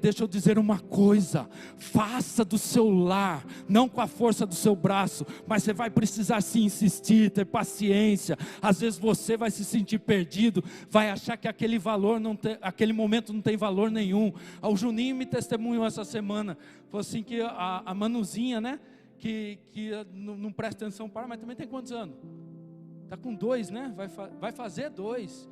Deixa eu dizer uma coisa, faça do seu lar, não com a força do seu braço, mas você vai precisar sim insistir, ter paciência. Às vezes você vai se sentir perdido, vai achar que aquele momento não tem valor nenhum. O Juninho me testemunhou essa semana, falou assim que a Manuzinha, né, que não presta atenção para, mas também tem quantos anos? Está com 2, né? Vai fazer 2.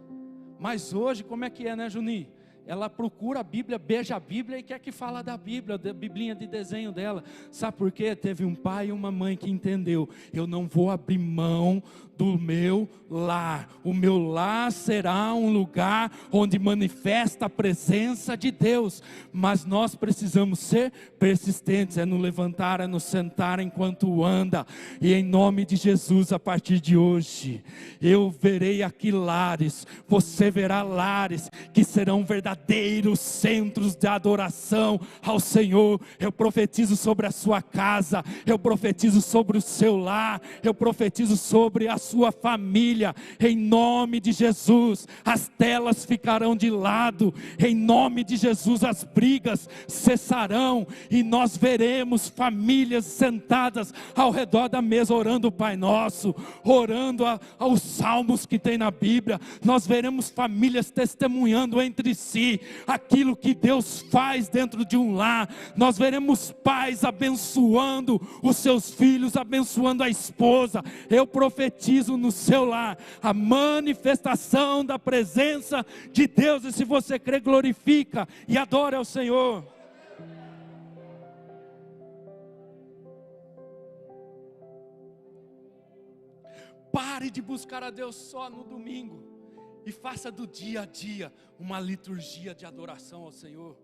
Mas hoje, como é que é, né, Juninho? Ela procura a Bíblia, beija a Bíblia e quer que fala da Bíblia, da biblinha de desenho dela. Sabe por quê? Teve um pai e uma mãe que entendeu: eu não vou abrir mão do meu lar. O meu lar será um lugar onde manifesta a presença de Deus. Mas nós precisamos ser persistentes, é no levantar, é no sentar enquanto anda. E em nome de Jesus, a partir de hoje, eu verei aqui lares, você verá lares que serão verdadeiros centros de adoração ao Senhor. Eu profetizo sobre a sua casa, eu profetizo sobre o seu lar, eu profetizo sobre a sua família, em nome de Jesus. As telas ficarão de lado, em nome de Jesus as brigas cessarão, e nós veremos famílias sentadas ao redor da mesa, orando o Pai Nosso, orando aos salmos que tem na Bíblia. Nós veremos famílias testemunhando entre si aquilo que Deus faz dentro de um lar. Nós veremos pais abençoando os seus filhos, abençoando a esposa. Eu profetizo no seu lar a manifestação da presença de Deus. E se você crê, glorifica e adora ao Senhor. Pare de buscar a Deus só no domingo e faça do dia a dia uma liturgia de adoração ao Senhor.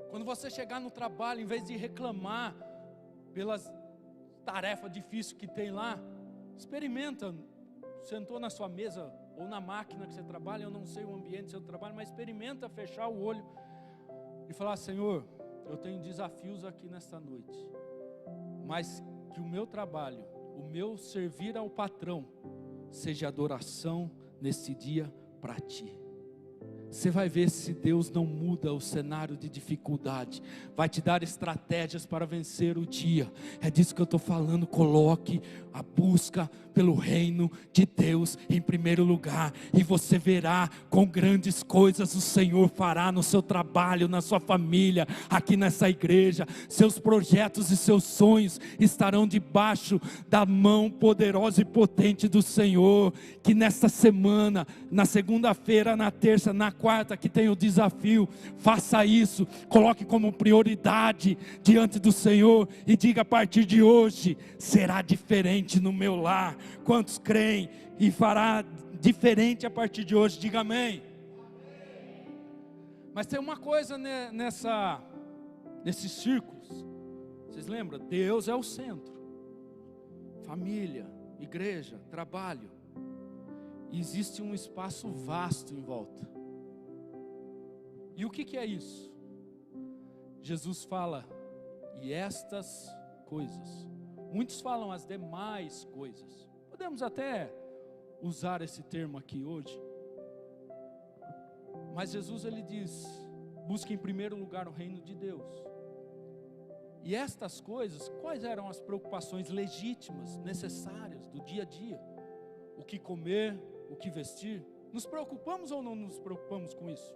Quando você chegar no trabalho, em vez de reclamar pelas tarefas difíceis que tem lá, experimenta, sentou na sua mesa ou na máquina que você trabalha, eu não sei o ambiente do seu trabalho, mas experimenta fechar o olho e falar: Senhor, eu tenho desafios aqui nesta noite, mas que o meu trabalho, o meu servir ao patrão, seja adoração nesse dia para Ti. Você vai ver se Deus não muda o cenário de dificuldade, vai te dar estratégias para vencer o dia. É disso que eu estou falando. Coloque a busca pelo reino de Deus em primeiro lugar, e você verá com grandes coisas o Senhor fará no seu trabalho, na sua família, aqui nessa igreja. Seus projetos e seus sonhos estarão debaixo da mão poderosa e potente do Senhor. Que nesta semana, na segunda-feira, na terça, na quarta, que tem o desafio, faça isso, coloque como prioridade diante do Senhor e diga: a partir de hoje será diferente no meu lar. Quantos creem e fará diferente a partir de hoje? Diga amém. Mas tem uma coisa nesses círculos, vocês lembram? Deus é o centro, família, igreja, trabalho, e existe um espaço vasto em volta. E o que é isso? Jesus fala: e estas coisas, muitos falam as demais coisas, podemos até usar esse termo aqui hoje, mas Jesus ele diz: busque em primeiro lugar o reino de Deus. E estas coisas, quais eram as preocupações legítimas, necessárias do dia a dia? O que comer, o que vestir? Nos preocupamos ou não nos preocupamos com isso?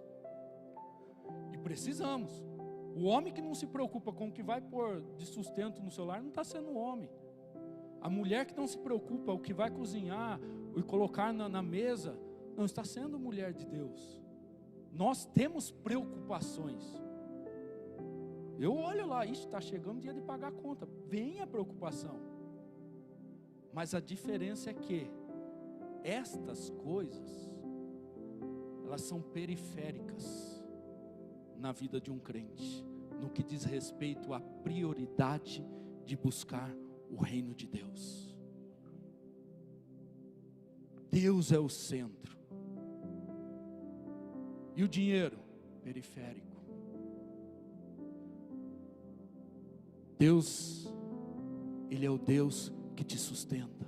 E precisamos. O homem que não se preocupa com o que vai pôr de sustento no seu lar não está sendo homem. A mulher que não se preocupa o que vai cozinhar e colocar na mesa, não está sendo mulher de Deus. Nós temos preocupações. Eu olho lá, está chegando o dia de pagar a conta, vem a preocupação. Mas a diferença é que estas coisas, elas são periféricas na vida de um crente, no que diz respeito à prioridade de buscar o reino de Deus. Deus é o centro, e o dinheiro, periférico. Deus, Ele é o Deus que te sustenta.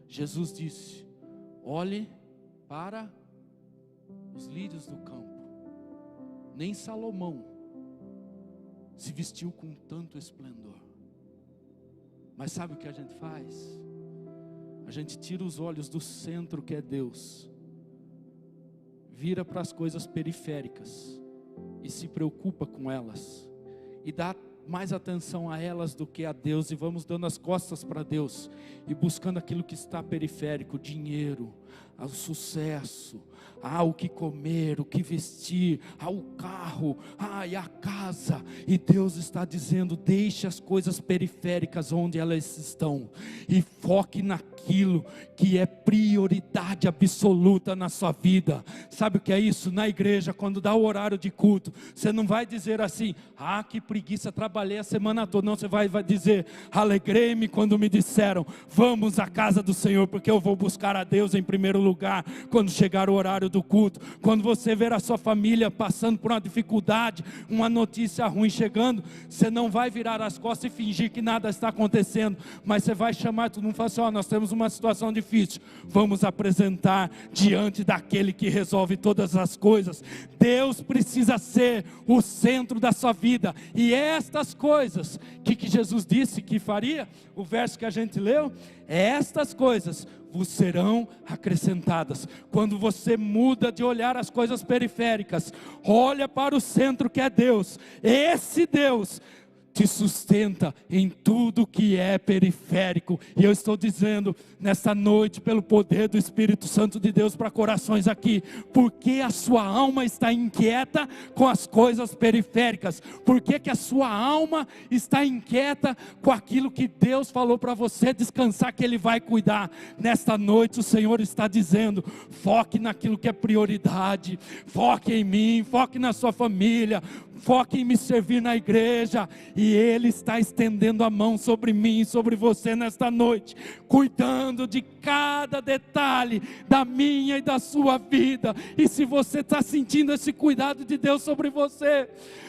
Jesus disse: olhe para os lírios do campo, Nem Salomão se vestiu com tanto esplendor. Mas sabe o que a gente faz? A gente tira os olhos do centro que é Deus, vira para as coisas periféricas e se preocupa com elas, e dá mais atenção a elas do que a Deus, e vamos dando as costas para Deus, e buscando aquilo que está periférico, o dinheiro, o sucesso, o que comer, o que vestir, o carro, e a casa. E Deus está dizendo: deixe as coisas periféricas onde elas estão, e foque naquilo que é prioridade absoluta na sua vida. Sabe o que é isso? Na igreja, quando dá o horário de culto, você não vai dizer assim: que preguiça, trabalhei a semana toda. Não, você vai dizer: alegrei-me quando me disseram, vamos à casa do Senhor, porque eu vou buscar a Deus em primeiro lugar. Quando chegar o horário do culto, quando você ver a sua família passando por uma dificuldade, uma notícia ruim chegando, você não vai virar as costas e fingir que nada está acontecendo, mas você vai chamar todo mundo e falar assim: nós temos uma situação difícil, vamos apresentar diante daquele que resolve todas as coisas. Deus precisa ser o centro da sua vida, e estas coisas, que Jesus disse que faria, o verso que a gente leu, estas coisas vos serão acrescentadas. Quando você muda de olhar as coisas periféricas, olha para o centro que é Deus, esse Deus te sustenta em tudo que é periférico. E eu estou dizendo nesta noite, pelo poder do Espírito Santo de Deus para corações aqui, porque a sua alma está inquieta com as coisas periféricas? Por que a sua alma está inquieta com aquilo que Deus falou para você descansar, que Ele vai cuidar? Nesta noite o Senhor está dizendo: foque naquilo que é prioridade, foque em mim, foque na sua família, foque em me servir na igreja. E Ele está estendendo a mão sobre mim e sobre você nesta noite, cuidando de cada detalhe da minha e da sua vida. E se você está sentindo esse cuidado de Deus sobre você,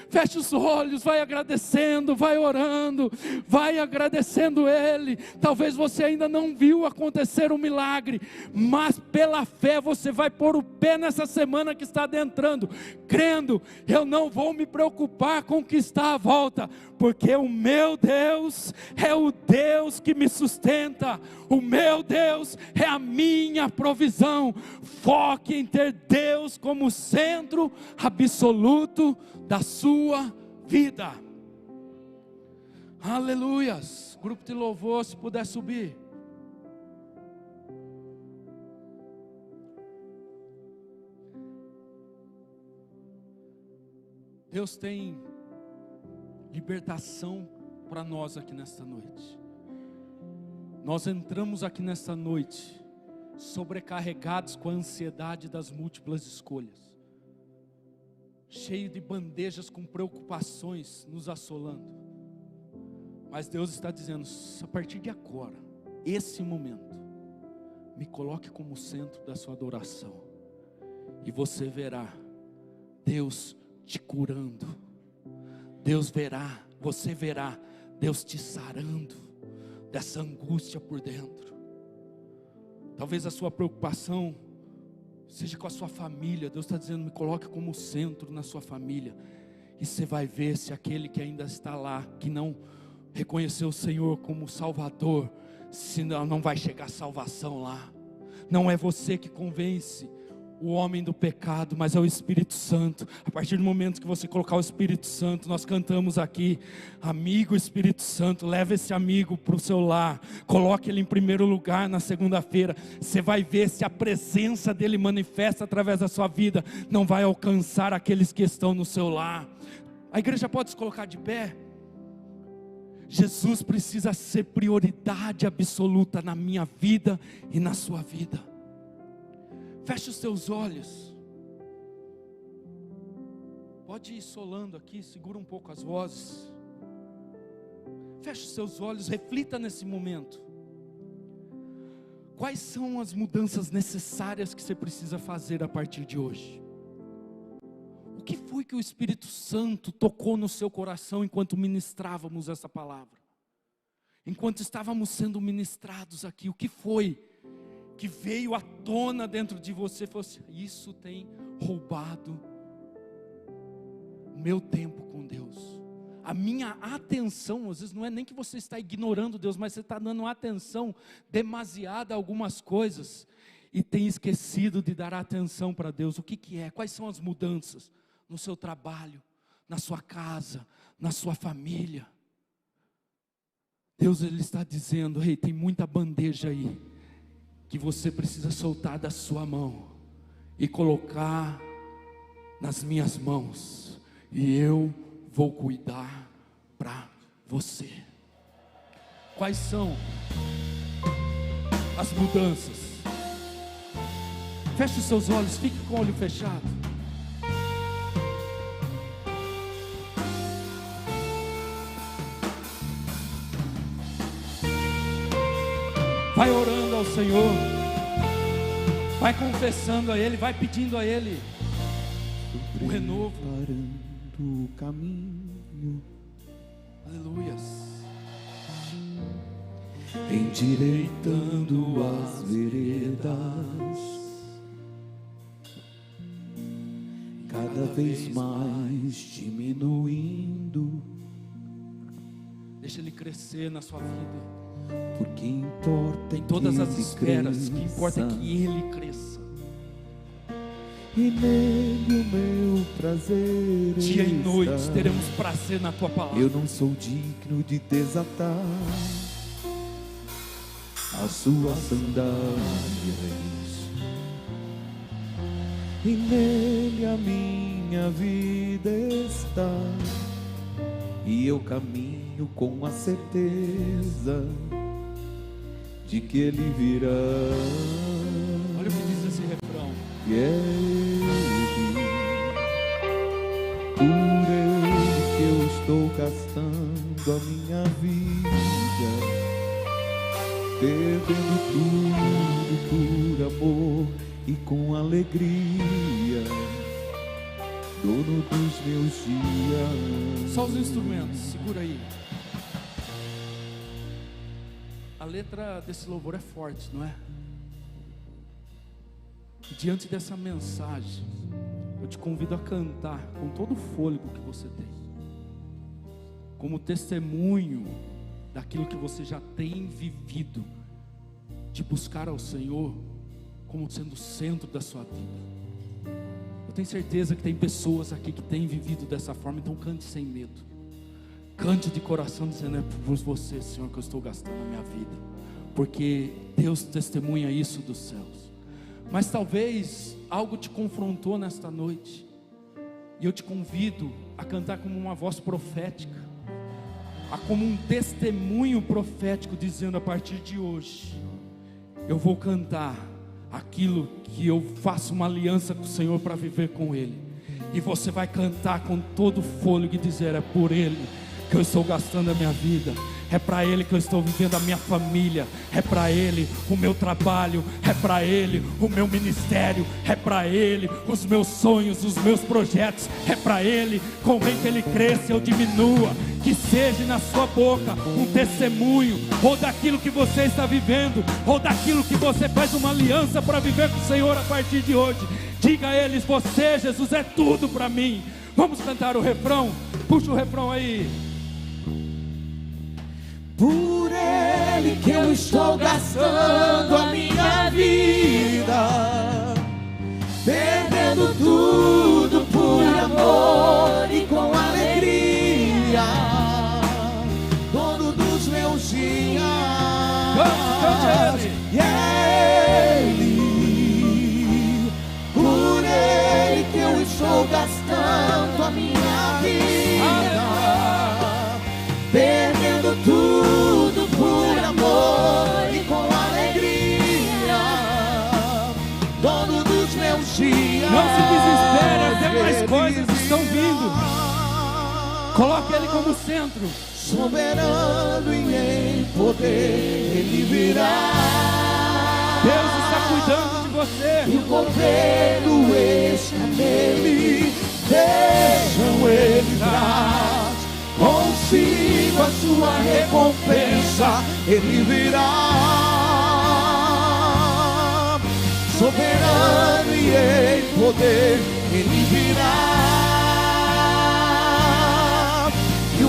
feche os olhos, vai agradecendo, vai orando, vai agradecendo Ele. Talvez você ainda não viu acontecer um milagre, mas pela fé você vai pôr o pé nessa semana que está adentrando, crendo: eu não vou me preocupar com o que está à volta, porque o meu Deus é o Deus que me sustenta, o meu Deus é a minha provisão. Foque em ter Deus como centro absoluto da sua vida. Aleluias. Grupo de louvor, se puder subir. Deus tem libertação para nós aqui nesta noite. Nós entramos aqui nesta noite sobrecarregados com a ansiedade das múltiplas escolhas, cheio de bandejas com preocupações nos assolando. Mas Deus está dizendo: a partir de agora, esse momento, me coloque como centro da sua adoração, e você verá Deus te curando, você verá Deus te sarando dessa angústia por dentro. Talvez a sua preocupação seja com a sua família. Deus está dizendo: me coloque como centro na sua família, e você vai ver se aquele que ainda está lá, que não reconheceu o Senhor como Salvador, se não vai chegar salvação lá. Não é você que convence o homem do pecado, mas é o Espírito Santo. A partir do momento que você colocar o Espírito Santo, nós cantamos aqui: amigo Espírito Santo, leva esse amigo para o seu lar, coloque ele em primeiro lugar na segunda-feira. Você vai ver se a presença dele manifesta através da sua vida, não vai alcançar aqueles que estão no seu lar. A igreja pode se colocar de pé. Jesus precisa ser prioridade absoluta na minha vida e na sua vida. Feche os seus olhos. Pode ir solando aqui, segura um pouco as vozes. Feche os seus olhos, reflita nesse momento. Quais são as mudanças necessárias que você precisa fazer a partir de hoje? O que foi que o Espírito Santo tocou no seu coração enquanto ministrávamos essa palavra? Enquanto estávamos sendo ministrados aqui, o que foi que veio à tona dentro de você? Isso tem roubado o meu tempo com Deus, a minha atenção. Às vezes não é nem que você está ignorando Deus, mas você está dando atenção demasiada a algumas coisas, e tem esquecido de dar atenção para Deus. O que é? Quais são as mudanças no seu trabalho, na sua casa, na sua família? Deus, Ele está dizendo: ei, tem muita bandeja aí, que você precisa soltar da sua mão, e colocar nas minhas mãos, e eu vou cuidar para você. Quais são as mudanças? Feche os seus olhos, fique com o olho fechado. Vai orando ao Senhor, vai confessando a Ele, vai pedindo a Ele um renovo. Preparando o caminho, Aleluias. endireitando as veredas, cada vez mais diminuindo, Deixa Ele crescer na sua vida, porque importa em todas as que esferas, Ele que importa é cresça, que Ele cresça. e nele o meu prazer Dia e noite está. teremos prazer na Tua palavra. Eu não sou digno de desatar as suas sandálias, e nele a minha vida está, e eu caminho com a certeza de que Ele virá. Olha o que diz esse refrão: E é Ele, por Ele que eu estou gastando a minha vida, perdendo tudo por amor e com alegria, dono dos meus dias. Só os instrumentos, segura aí. A letra desse louvor é forte, não é? E diante dessa mensagem, eu te convido a cantar com todo o fôlego que você tem, como testemunho daquilo que você já tem vivido, de buscar ao Senhor como sendo o centro da sua vida. Eu tenho certeza que tem pessoas aqui que têm vivido dessa forma, então cante sem medo. Cante de coração, dizendo: é por você, Senhor, que eu estou gastando a minha vida, porque Deus testemunha isso dos céus. Mas talvez algo te confrontou nesta noite, e eu te convido a cantar como uma voz profética, como um testemunho profético, dizendo: a partir de hoje, eu vou cantar aquilo que eu faço uma aliança com o Senhor para viver com Ele. E você vai cantar com todo o fôlego e dizer: é por Ele que eu estou gastando a minha vida, é para Ele que eu estou vivendo a minha família, é para Ele o meu trabalho, é para Ele o meu ministério, é para Ele os meus sonhos, os meus projetos, é para Ele. Convém que Ele cresça, eu diminua. Que seja na sua boca um testemunho, ou daquilo que você está vivendo, ou daquilo que você faz uma aliança para viver com o Senhor a partir de hoje. Diga a eles: você, Jesus, é tudo para mim. Vamos cantar o refrão? Puxa o refrão aí. Por Ele que eu estou gastando a minha vida, perdendo tudo por amor e com alegria, dono dos meus dias. E é Ele, por Ele que eu estou gastando a minha vida, perdendo tudo por amor e com alegria, dono dos meus dias. Não se desespere, as demais coisas estão vindo. Coloque Ele como centro. Soberano e em poder, Ele virá. Deus está cuidando de você. E o governo está nele. Vejam, Ele traz consigo a sua recompensa. Ele virá. Soberano e em poder, Ele virá.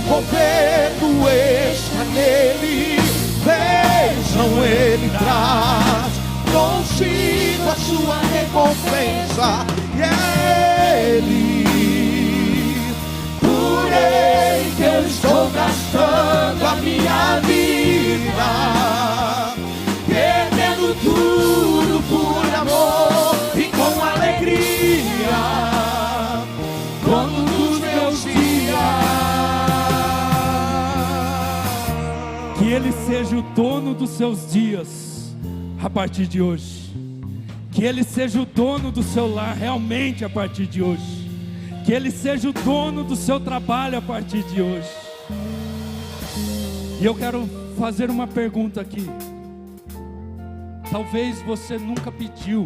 governo está nele. Vejam, ele traz consigo a sua recompensa, e é ele por ele que eu estou gastando a minha vida, perdendo tudo por amor e com alegria, dono dos meus dias. Que Ele seja o dono dos seus dias a partir de hoje. Que Ele seja o dono do seu lar realmente a partir de hoje. Que Ele seja o dono do seu trabalho a partir de hoje. E eu quero fazer uma pergunta aqui. Talvez você nunca pediu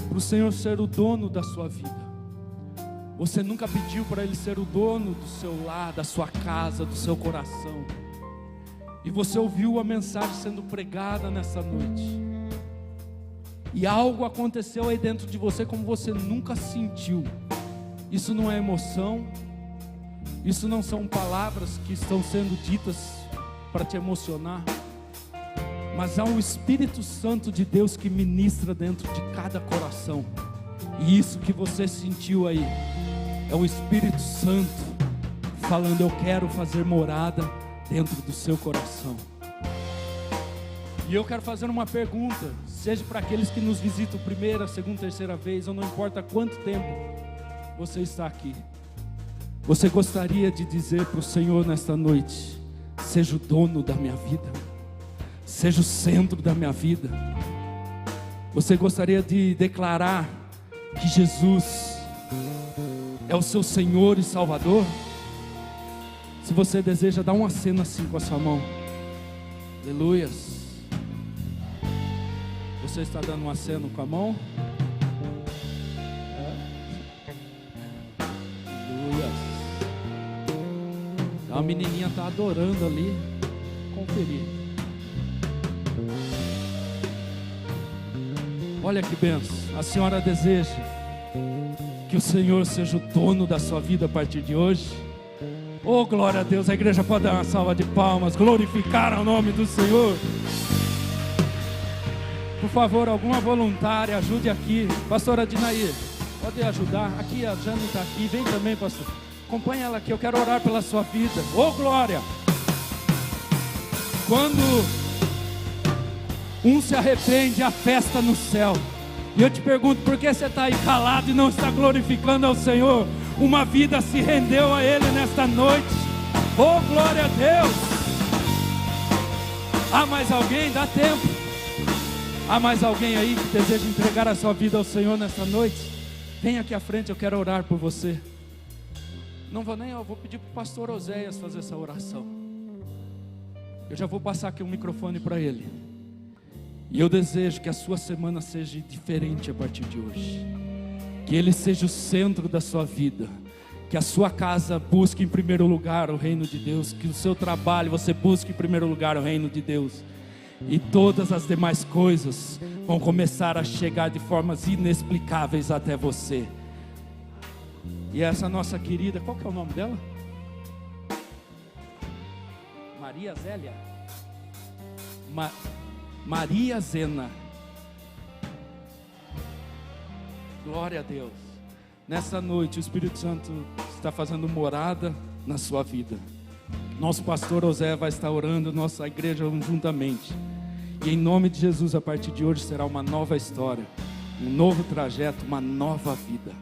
para o Senhor ser o dono da sua vida. Você nunca pediu para Ele ser o dono do seu lar, da sua casa, do seu coração. E você ouviu a mensagem sendo pregada nessa noite. E algo aconteceu aí dentro de você como você nunca sentiu. Isso não é emoção. Isso não são palavras que estão sendo ditas para te emocionar. Mas há um Espírito Santo de Deus que ministra dentro de cada coração. E isso que você sentiu aí é o Espírito Santo falando: eu quero fazer morada dentro do seu coração. E eu quero fazer uma pergunta, seja para aqueles que nos visitam primeira, segunda, terceira vez, ou não importa quanto tempo você está aqui. Você gostaria de dizer para o Senhor nesta noite: seja o dono da minha vida, seja o centro da minha vida? Você gostaria de declarar que Jesus é o seu Senhor e Salvador? Se você deseja, dá um aceno assim com a sua mão. Aleluias. Você está dando um aceno com a mão? Aleluias. A menininha está adorando ali. Conferir. Olha que benção. A senhora deseja que o Senhor seja o dono da sua vida a partir de hoje? Oh, glória a Deus. A igreja pode dar uma salva de palmas, glorificar o nome do Senhor. Por favor, alguma voluntária, ajude aqui. Pastora Dinaí, pode ajudar? Aqui a Jane está aqui, vem também, pastor. Acompanhe ela aqui, eu quero orar pela sua vida. Oh, glória. Quando um se arrepende, há festa no céu. E eu te pergunto, por que você está aí calado e não está glorificando ao Senhor? Uma vida se rendeu a Ele nesta noite. Oh, glória a Deus. Há mais alguém? Dá tempo. Há mais alguém aí que deseja entregar a sua vida ao Senhor nesta noite? Vem aqui à frente, eu quero orar por você. Não vou nem, eu vou pedir para o pastor Oséias fazer essa oração. Eu já vou passar aqui o microfone para ele. E eu desejo que a sua semana seja diferente a partir de hoje. Que Ele seja o centro da sua vida. Que a sua casa busque em primeiro lugar o reino de Deus. Que o seu trabalho você busque em primeiro lugar o reino de Deus. E todas as demais coisas vão começar a chegar de formas inexplicáveis até você. E essa nossa querida, qual que é o nome dela? Maria Zélia? Maria Zena. Glória a Deus. Nessa noite o Espírito Santo está fazendo morada na sua vida. Nosso pastor José vai estar orando, nossa igreja juntamente. E em nome de Jesus, a partir de hoje será uma nova história, um novo trajeto, uma nova vida.